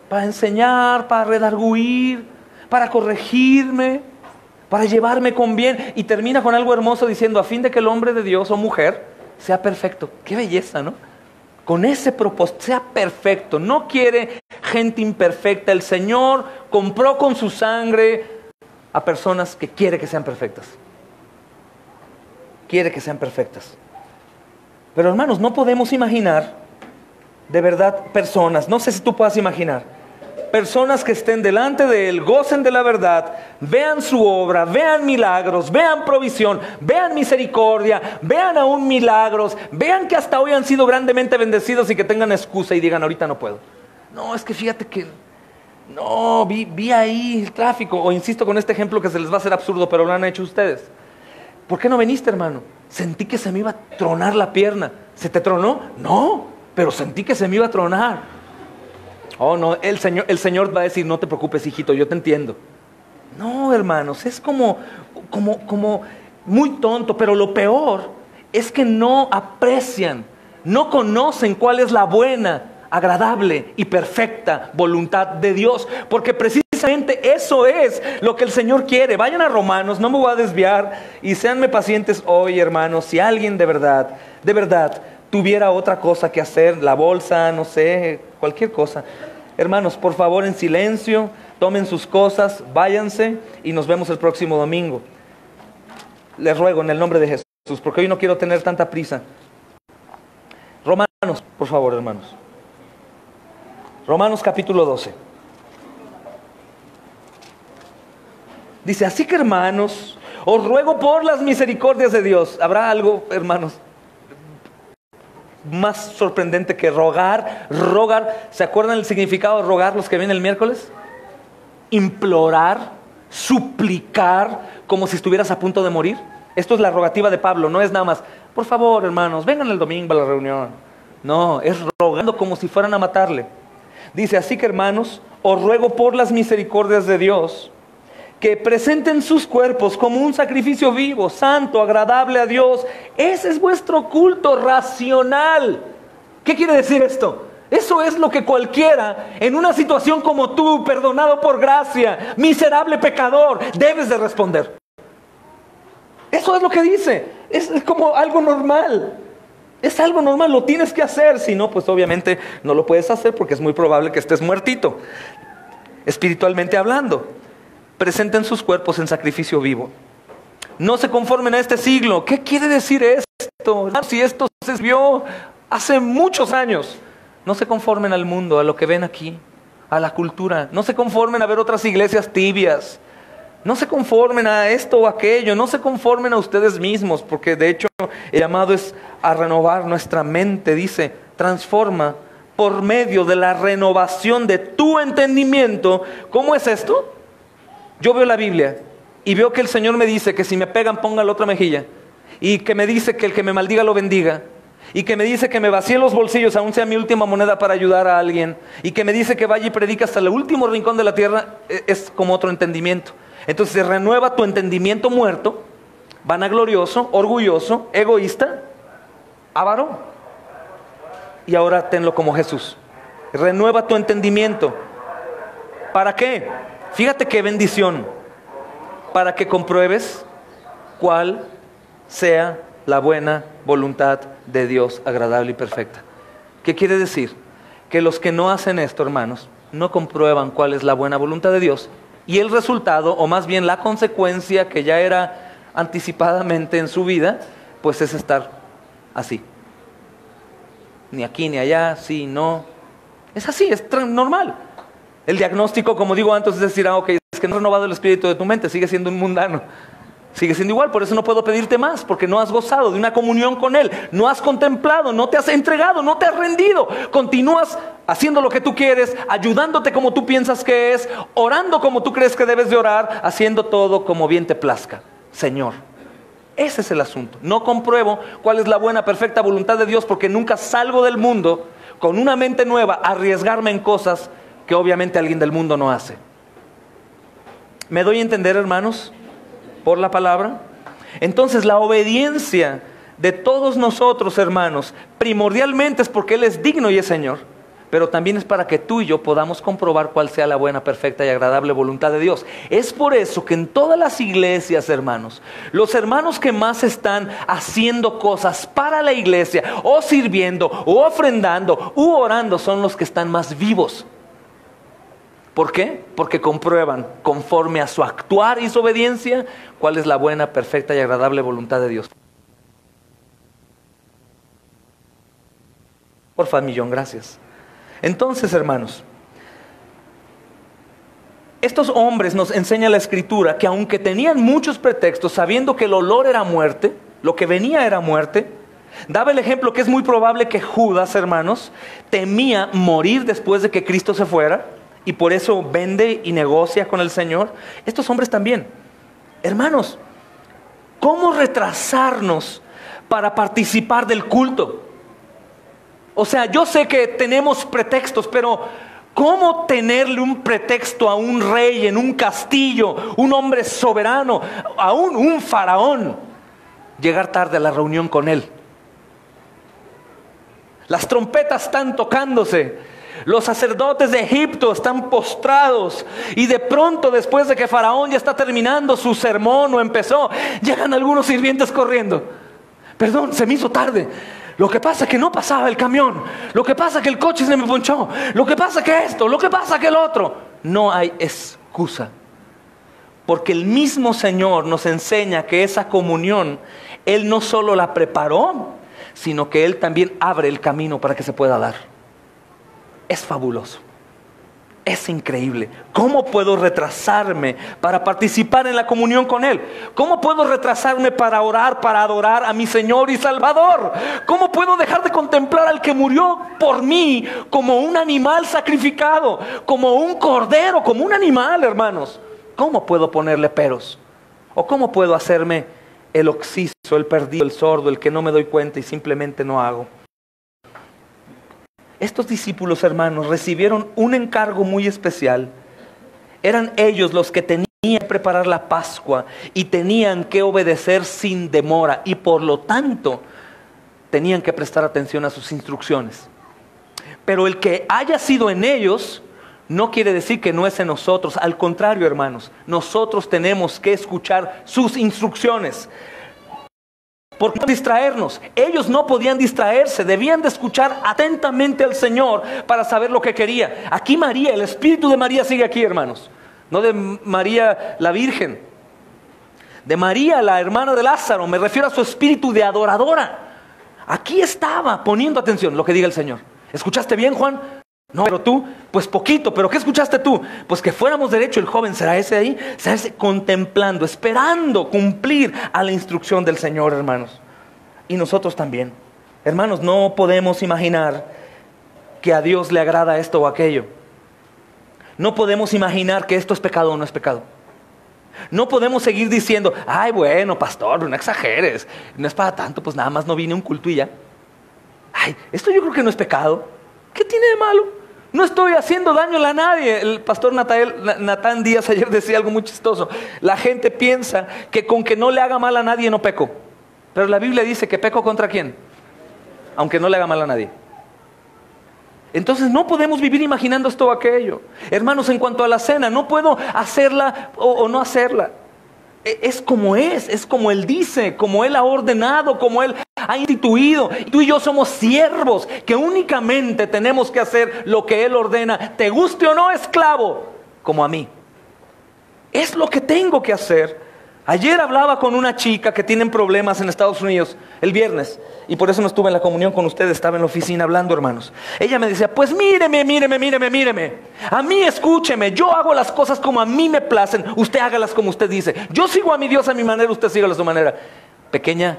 Para enseñar, para redarguir, para corregirme, para llevarme con bien. Y termina con algo hermoso diciendo: a fin de que el hombre de Dios o mujer sea perfecto. Qué belleza, ¿no? Con ese propósito, sea perfecto. No quiere gente imperfecta. El Señor compró con su sangre a personas que quiere que sean perfectas. Quiere que sean perfectas. Pero hermanos, no podemos imaginar de verdad personas, no sé si tú puedas imaginar, Personas que estén delante de Él, gocen de la verdad, vean su obra, vean milagros, vean provisión, vean misericordia, vean aún milagros, vean que hasta hoy han sido grandemente bendecidos y que tengan excusa y digan, ahorita no puedo. No, es que fíjate que, no, vi ahí el tráfico. O insisto con este ejemplo que se les va a hacer absurdo, pero lo han hecho ustedes. ¿Por qué no viniste, hermano? Sentí que se me iba a tronar la pierna. ¿Se te tronó? No, pero sentí que se me iba a tronar. Oh, no, el Señor va a decir, no te preocupes, hijito, yo te entiendo. No, hermanos, es como muy tonto, pero lo peor es que no aprecian, no conocen cuál es la buena, agradable y perfecta voluntad de Dios, porque precisamente eso es lo que el Señor quiere. Vayan a Romanos, no me voy a desviar, y séanme pacientes hoy, hermanos. Si alguien de verdad tuviera otra cosa que hacer, la bolsa, no sé, cualquier cosa, hermanos, por favor, en silencio, tomen sus cosas, váyanse y nos vemos el próximo domingo. Les ruego en el nombre de Jesús, porque hoy no quiero tener tanta prisa. Romanos, por favor, hermanos. Romanos capítulo 12. Dice, así que, hermanos, os ruego por las misericordias de Dios. ¿Habrá algo, hermanos, más sorprendente que rogar? Rogar, ¿se acuerdan el significado de rogar los que vienen el miércoles? Implorar, suplicar, como si estuvieras a punto de morir. Esto es la rogativa de Pablo, no es nada más, por favor, hermanos, vengan el domingo a la reunión. No, es rogando como si fueran a matarle. Dice, así que, hermanos, os ruego por las misericordias de Dios, que presenten sus cuerpos como un sacrificio vivo, santo, agradable a Dios. Ese es vuestro culto racional. ¿Qué quiere decir esto? Eso es lo que cualquiera, en una situación como tú, perdonado por gracia, miserable pecador, debes de responder. Eso es lo que dice. Es como algo normal. Es algo normal, lo tienes que hacer. Si no, pues obviamente no lo puedes hacer porque es muy probable que estés muertito, espiritualmente hablando. Presenten sus cuerpos en sacrificio vivo. No se conformen a este siglo. ¿Qué quiere decir esto? Si esto se vio hace muchos años. No se conformen al mundo, a lo que ven aquí, a la cultura. No se conformen a ver otras iglesias tibias. No se conformen a esto o aquello. No se conformen a ustedes mismos, porque de hecho el llamado es a renovar nuestra mente. Dice, transforma por medio de la renovación de tu entendimiento. ¿Cómo es esto? Yo veo la Biblia y veo que el Señor me dice que si me pegan ponga la otra mejilla, y que me dice que el que me maldiga lo bendiga, y que me dice que me vacíe los bolsillos aun sea mi última moneda para ayudar a alguien, y que me dice que vaya y predique hasta el último rincón de la tierra. Es como otro entendimiento. Entonces se renueva tu entendimiento muerto, vanaglorioso, orgulloso, egoísta, avaro, y ahora tenlo como Jesús. Renueva tu entendimiento. ¿Para qué? Fíjate qué bendición. Para que compruebes cuál sea la buena voluntad de Dios, agradable y perfecta. ¿Qué quiere decir? Que los que no hacen esto, hermanos, no comprueban cuál es la buena voluntad de Dios. Y el resultado, o más bien la consecuencia que ya era anticipadamente en su vida, pues es estar así. Ni aquí ni allá, sí, no. Es así, es normal. El diagnóstico, como digo antes, es decir, ok, es que no has renovado el espíritu de tu mente, sigue siendo un mundano. Sigue siendo igual, por eso no puedo pedirte más, porque no has gozado de una comunión con Él, no has contemplado, no te has entregado, no te has rendido. Continúas haciendo lo que tú quieres, ayudándote como tú piensas que es, orando como tú crees que debes de orar, haciendo todo como bien te plazca, Señor. Ese es el asunto. No compruebo cuál es la buena, perfecta voluntad de Dios, porque nunca salgo del mundo con una mente nueva a arriesgarme en cosas que obviamente alguien del mundo no hace. ¿Me doy a entender, hermanos, por la palabra? Entonces la obediencia de todos nosotros, hermanos, primordialmente es porque Él es digno y es Señor, pero también es para que tú y yo podamos comprobar cuál sea la buena, perfecta y agradable voluntad de Dios. Es por eso que en todas las iglesias, hermanos, los hermanos que más están haciendo cosas para la iglesia, o sirviendo, o ofrendando, u orando, son los que están más vivos. ¿Por qué? Porque comprueban, conforme a su actuar y su obediencia, cuál es la buena, perfecta y agradable voluntad de Dios. Porfa, millón, gracias. Entonces, hermanos, Estos hombres, nos enseña la Escritura, que aunque tenían muchos pretextos, sabiendo que el olor era muerte, lo que venía era muerte, daba el ejemplo que es muy probable que Judas, hermanos, temía morir después de que Cristo se fuera, y por eso vende y negocia con el Señor. Estos hombres también. Hermanos, ¿cómo retrasarnos para participar del culto? O sea, yo sé que tenemos pretextos, pero ¿cómo tenerle un pretexto a un rey en un castillo, un hombre soberano, aún un faraón, llegar tarde a la reunión con él? Las trompetas están tocándose, los sacerdotes de Egipto están postrados, y de pronto, después de que Faraón ya está terminando su sermón o empezó, llegan algunos sirvientes corriendo. Perdón, se me hizo tarde. Lo que pasa es que no pasaba el camión. Lo que pasa es que el coche se me ponchó. Lo que pasa es que esto, lo que pasa es que el otro. No hay excusa. Porque el mismo Señor nos enseña que esa comunión, Él no solo la preparó, sino que Él también abre el camino para que se pueda dar. Es fabuloso. Es increíble. ¿Cómo puedo retrasarme para participar en la comunión con Él? ¿Cómo puedo retrasarme para orar, para adorar a mi Señor y Salvador? ¿Cómo puedo dejar de contemplar al que murió por mí como un animal sacrificado, como un cordero, como un animal, hermanos? ¿Cómo puedo ponerle peros? ¿O cómo puedo hacerme el oxiso, el perdido, el sordo, el que no me doy cuenta y simplemente no hago? Estos discípulos, hermanos, recibieron un encargo muy especial. Eran ellos los que tenían que preparar la Pascua y tenían que obedecer sin demora, y por lo tanto tenían que prestar atención a sus instrucciones. Pero el que haya sido en ellos no quiere decir que no es en nosotros. Al contrario, hermanos, nosotros tenemos que escuchar sus instrucciones. ¿Por qué no distraernos? Ellos no podían distraerse, debían de escuchar atentamente al Señor para saber lo que quería. Aquí María, el espíritu de María sigue aquí, hermanos. No de María la Virgen, de María la hermana de Lázaro. Me refiero a su espíritu de adoradora. Aquí estaba poniendo atención lo que diga el Señor. ¿Escuchaste bien, Juan? No, pero tú, pues poquito. ¿Pero qué escuchaste tú? Pues que fuéramos derecho. El joven, ¿será ese ahí? ¿Será ese? Contemplando, esperando cumplir a la instrucción del Señor, hermanos. Y nosotros también. Hermanos, no podemos imaginar que a Dios le agrada esto o aquello. No podemos imaginar que esto es pecado o no es pecado. No podemos seguir diciendo, ay, bueno, pastor, no exageres, no es para tanto, pues nada más no vine a un culto y ya. Ay, esto yo creo que no es pecado. ¿Qué tiene de malo? No estoy haciendo daño a nadie. El pastor Natán Díaz ayer decía algo muy chistoso. La gente piensa que con que no le haga mal a nadie no peco. Pero la Biblia dice que peco contra quién, aunque no le haga mal a nadie. Entonces no podemos vivir imaginando esto o aquello. Hermanos, en cuanto a la cena, no puedo hacerla o no hacerla. Es como Él dice, como Él ha ordenado, como Él ha instituido. Tú y yo somos siervos que únicamente tenemos que hacer lo que Él ordena, te guste o no, esclavo, como a mí. Es lo que tengo que hacer. Ayer hablaba con una chica que tienen problemas en Estados Unidos, el viernes, y por eso no estuve en la comunión con ustedes, estaba en la oficina hablando, hermanos. Ella me decía, pues míreme. A mí escúcheme, yo hago las cosas como a mí me placen, usted hágalas como usted dice. Yo sigo a mi Dios a mi manera, usted sígalo a su manera. Pequeña,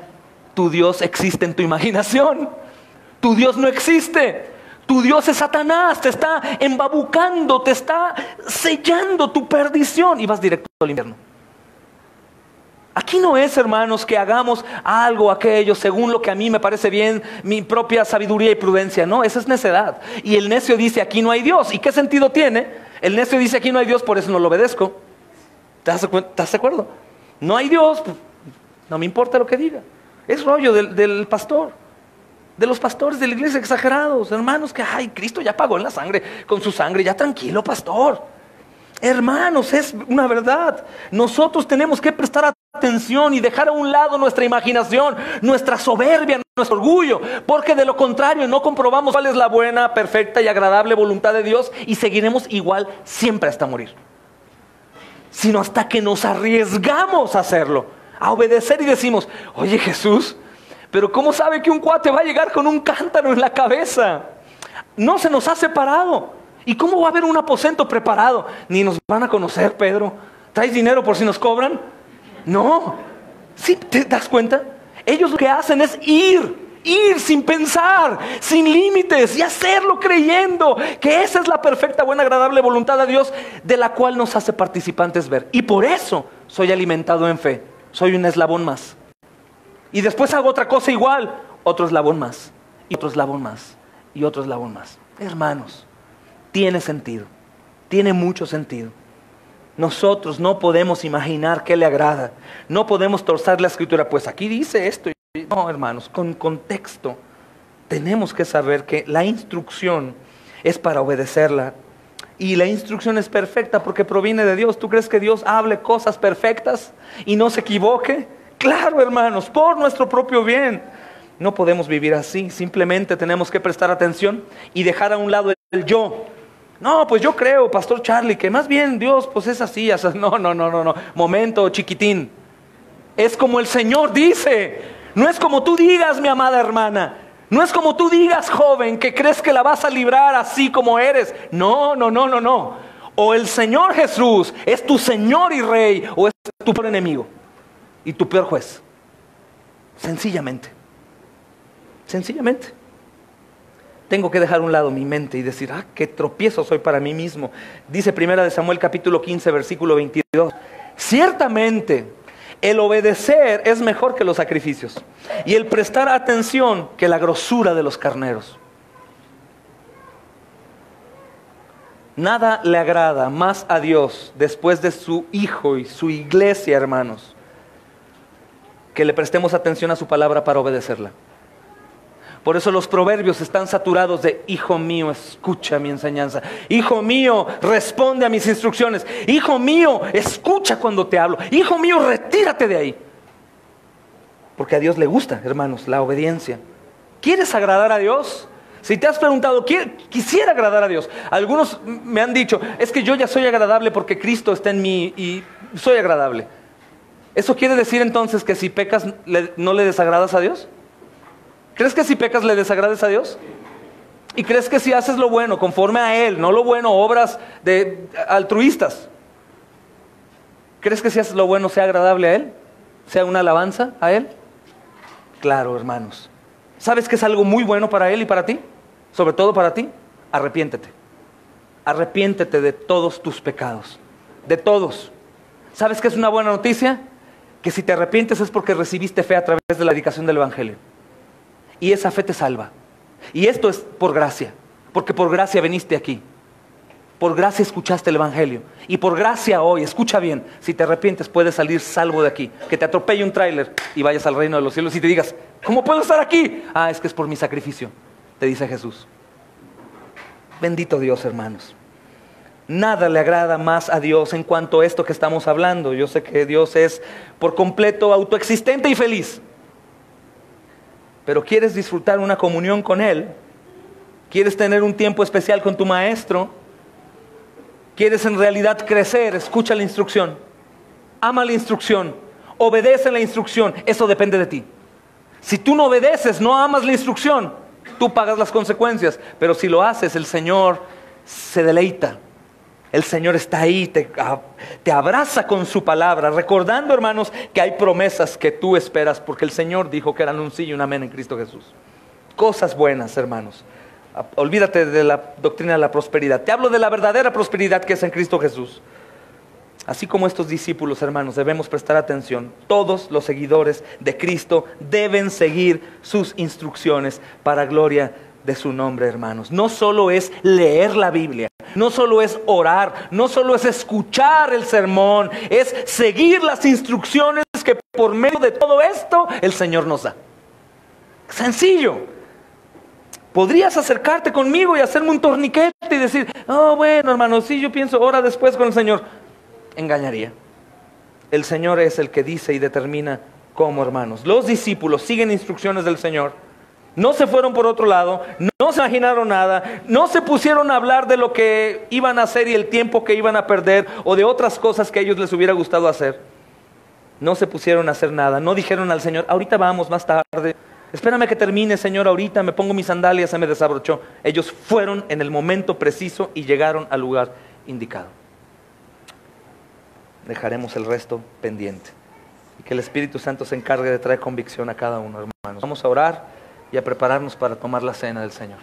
tu Dios existe en tu imaginación. Tu Dios no existe. Tu Dios es Satanás, te está embabucando, te está sellando tu perdición y vas directo al infierno. Aquí no es, hermanos, que hagamos algo, aquello, según lo que a mí me parece bien, mi propia sabiduría y prudencia. No, esa es necedad. Y el necio dice, aquí no hay Dios. ¿Y qué sentido tiene? El necio dice, aquí no hay Dios, por eso no lo obedezco. ¿Estás de acuerdo? No hay Dios, pues, no me importa lo que diga. Es rollo del pastor, de los pastores de la iglesia exagerados. Hermanos, que, ay, Cristo ya pagó en la sangre, con su sangre, ya tranquilo, pastor. Hermanos, es una verdad. Nosotros tenemos que prestar atención y dejar a un lado nuestra imaginación, nuestra soberbia, nuestro orgullo, porque de lo contrario no comprobamos cuál es la buena, perfecta y agradable voluntad de Dios y seguiremos igual siempre hasta morir. Sino hasta que nos arriesgamos a hacerlo, a obedecer y decimos, oye Jesús, pero ¿cómo sabe que un cuate va a llegar con un cántaro en la cabeza? No se nos ha separado. ¿Y cómo va a haber un aposento preparado? Ni nos van a conocer, Pedro. ¿Traes dinero por si nos cobran? No. ¿Sí te das cuenta? Ellos lo que hacen es ir sin pensar, sin límites, y hacerlo creyendo que esa es la perfecta, buena, agradable voluntad de Dios, de la cual nos hace participantes ver. Y por eso soy alimentado en fe. Soy un eslabón más. Y después hago otra cosa igual, otro eslabón más, y otro eslabón más, y otro eslabón más. Hermanos, tiene sentido, tiene mucho sentido. Nosotros no podemos imaginar qué le agrada. No podemos torcer la escritura, pues aquí dice esto. No, hermanos, con contexto tenemos que saber que la instrucción es para obedecerla. Y la instrucción es perfecta porque proviene de Dios. ¿Tú crees que Dios hable cosas perfectas y no se equivoque? Claro, hermanos, por nuestro propio bien. No podemos vivir así. Simplemente tenemos que prestar atención y dejar a un lado el yo. No, pues yo creo, Pastor Charlie, que más bien Dios pues es así. No. Momento, chiquitín. Es como el Señor dice. No es como tú digas, mi amada hermana. No es como tú digas, joven, que crees que la vas a librar así como eres. No. O el Señor Jesús es tu Señor y Rey, o es tu peor enemigo y tu peor juez. Sencillamente. Tengo que dejar a un lado mi mente y decir, qué tropiezo soy para mí mismo. Dice 1 Samuel capítulo 15, versículo 22. Ciertamente, el obedecer es mejor que los sacrificios, y el prestar atención que la grosura de los carneros. Nada le agrada más a Dios después de su Hijo y su iglesia, hermanos, que le prestemos atención a su palabra para obedecerla. Por eso los proverbios están saturados de: hijo mío, escucha mi enseñanza. Hijo mío, responde a mis instrucciones. Hijo mío, escucha cuando te hablo. Hijo mío, retírate de ahí. Porque a Dios le gusta, hermanos, la obediencia. ¿Quieres agradar a Dios? Si te has preguntado, quisiera agradar a Dios. Algunos me han dicho, es que yo ya soy agradable porque Cristo está en mí y soy agradable. ¿Eso quiere decir entonces que si pecas no le desagradas a Dios? ¿Crees que si pecas le desagrades a Dios? ¿Y crees que si haces lo bueno conforme a Él, no lo bueno, obras altruistas? ¿Crees que si haces lo bueno sea agradable a Él? ¿Sea una alabanza a Él? Claro, hermanos. ¿Sabes que es algo muy bueno para Él y para ti? Sobre todo para ti. Arrepiéntete. Arrepiéntete de todos tus pecados. De todos. ¿Sabes que es una buena noticia? Que si te arrepientes es porque recibiste fe a través de la predicación del Evangelio. Y esa fe te salva. Y esto es por gracia. Porque por gracia viniste aquí. Por gracia escuchaste el Evangelio. Y por gracia hoy, escucha bien, si te arrepientes puedes salir salvo de aquí. Que te atropelle un tráiler y vayas al reino de los cielos y te digas, ¿cómo puedo estar aquí? Es que es por mi sacrificio, te dice Jesús. Bendito Dios, hermanos. Nada le agrada más a Dios en cuanto a esto que estamos hablando. Yo sé que Dios es por completo autoexistente y feliz. Pero ¿quieres disfrutar una comunión con Él? ¿Quieres tener un tiempo especial con tu maestro? ¿Quieres en realidad crecer? Escucha la instrucción. Ama la instrucción. Obedece la instrucción. Eso depende de ti. Si tú no obedeces, no amas la instrucción, tú pagas las consecuencias. Pero si lo haces, el Señor se deleita. El Señor está ahí, te abraza con su palabra, recordando, hermanos, que hay promesas que tú esperas, porque el Señor dijo que eran un sí y un amén en Cristo Jesús. Cosas buenas, hermanos. Olvídate de la doctrina de la prosperidad. Te hablo de la verdadera prosperidad que es en Cristo Jesús. Así como estos discípulos, hermanos, debemos prestar atención. Todos los seguidores de Cristo deben seguir sus instrucciones para gloria de su nombre, hermanos. No solo es leer la Biblia, no solo es orar, no solo es escuchar el sermón, es seguir las instrucciones que por medio de todo esto el Señor nos da. Sencillo. Podrías acercarte conmigo y hacerme un torniquete y decir, bueno, hermano, sí, yo pienso, ora después con el Señor. Engañaría. El Señor es el que dice y determina cómo, hermanos. Los discípulos siguen instrucciones del Señor. No se fueron por otro lado, no se imaginaron nada, no se pusieron a hablar de lo que iban a hacer y el tiempo que iban a perder o de otras cosas que a ellos les hubiera gustado hacer. No se pusieron a hacer nada, no dijeron al Señor, ahorita vamos más tarde. Espérame que termine, Señor, ahorita me pongo mis sandalias, se me desabrochó. Ellos fueron en el momento preciso y llegaron al lugar indicado. Dejaremos el resto pendiente. Y que el Espíritu Santo se encargue de traer convicción a cada uno, hermanos. Vamos a orar y a prepararnos para tomar la cena del Señor.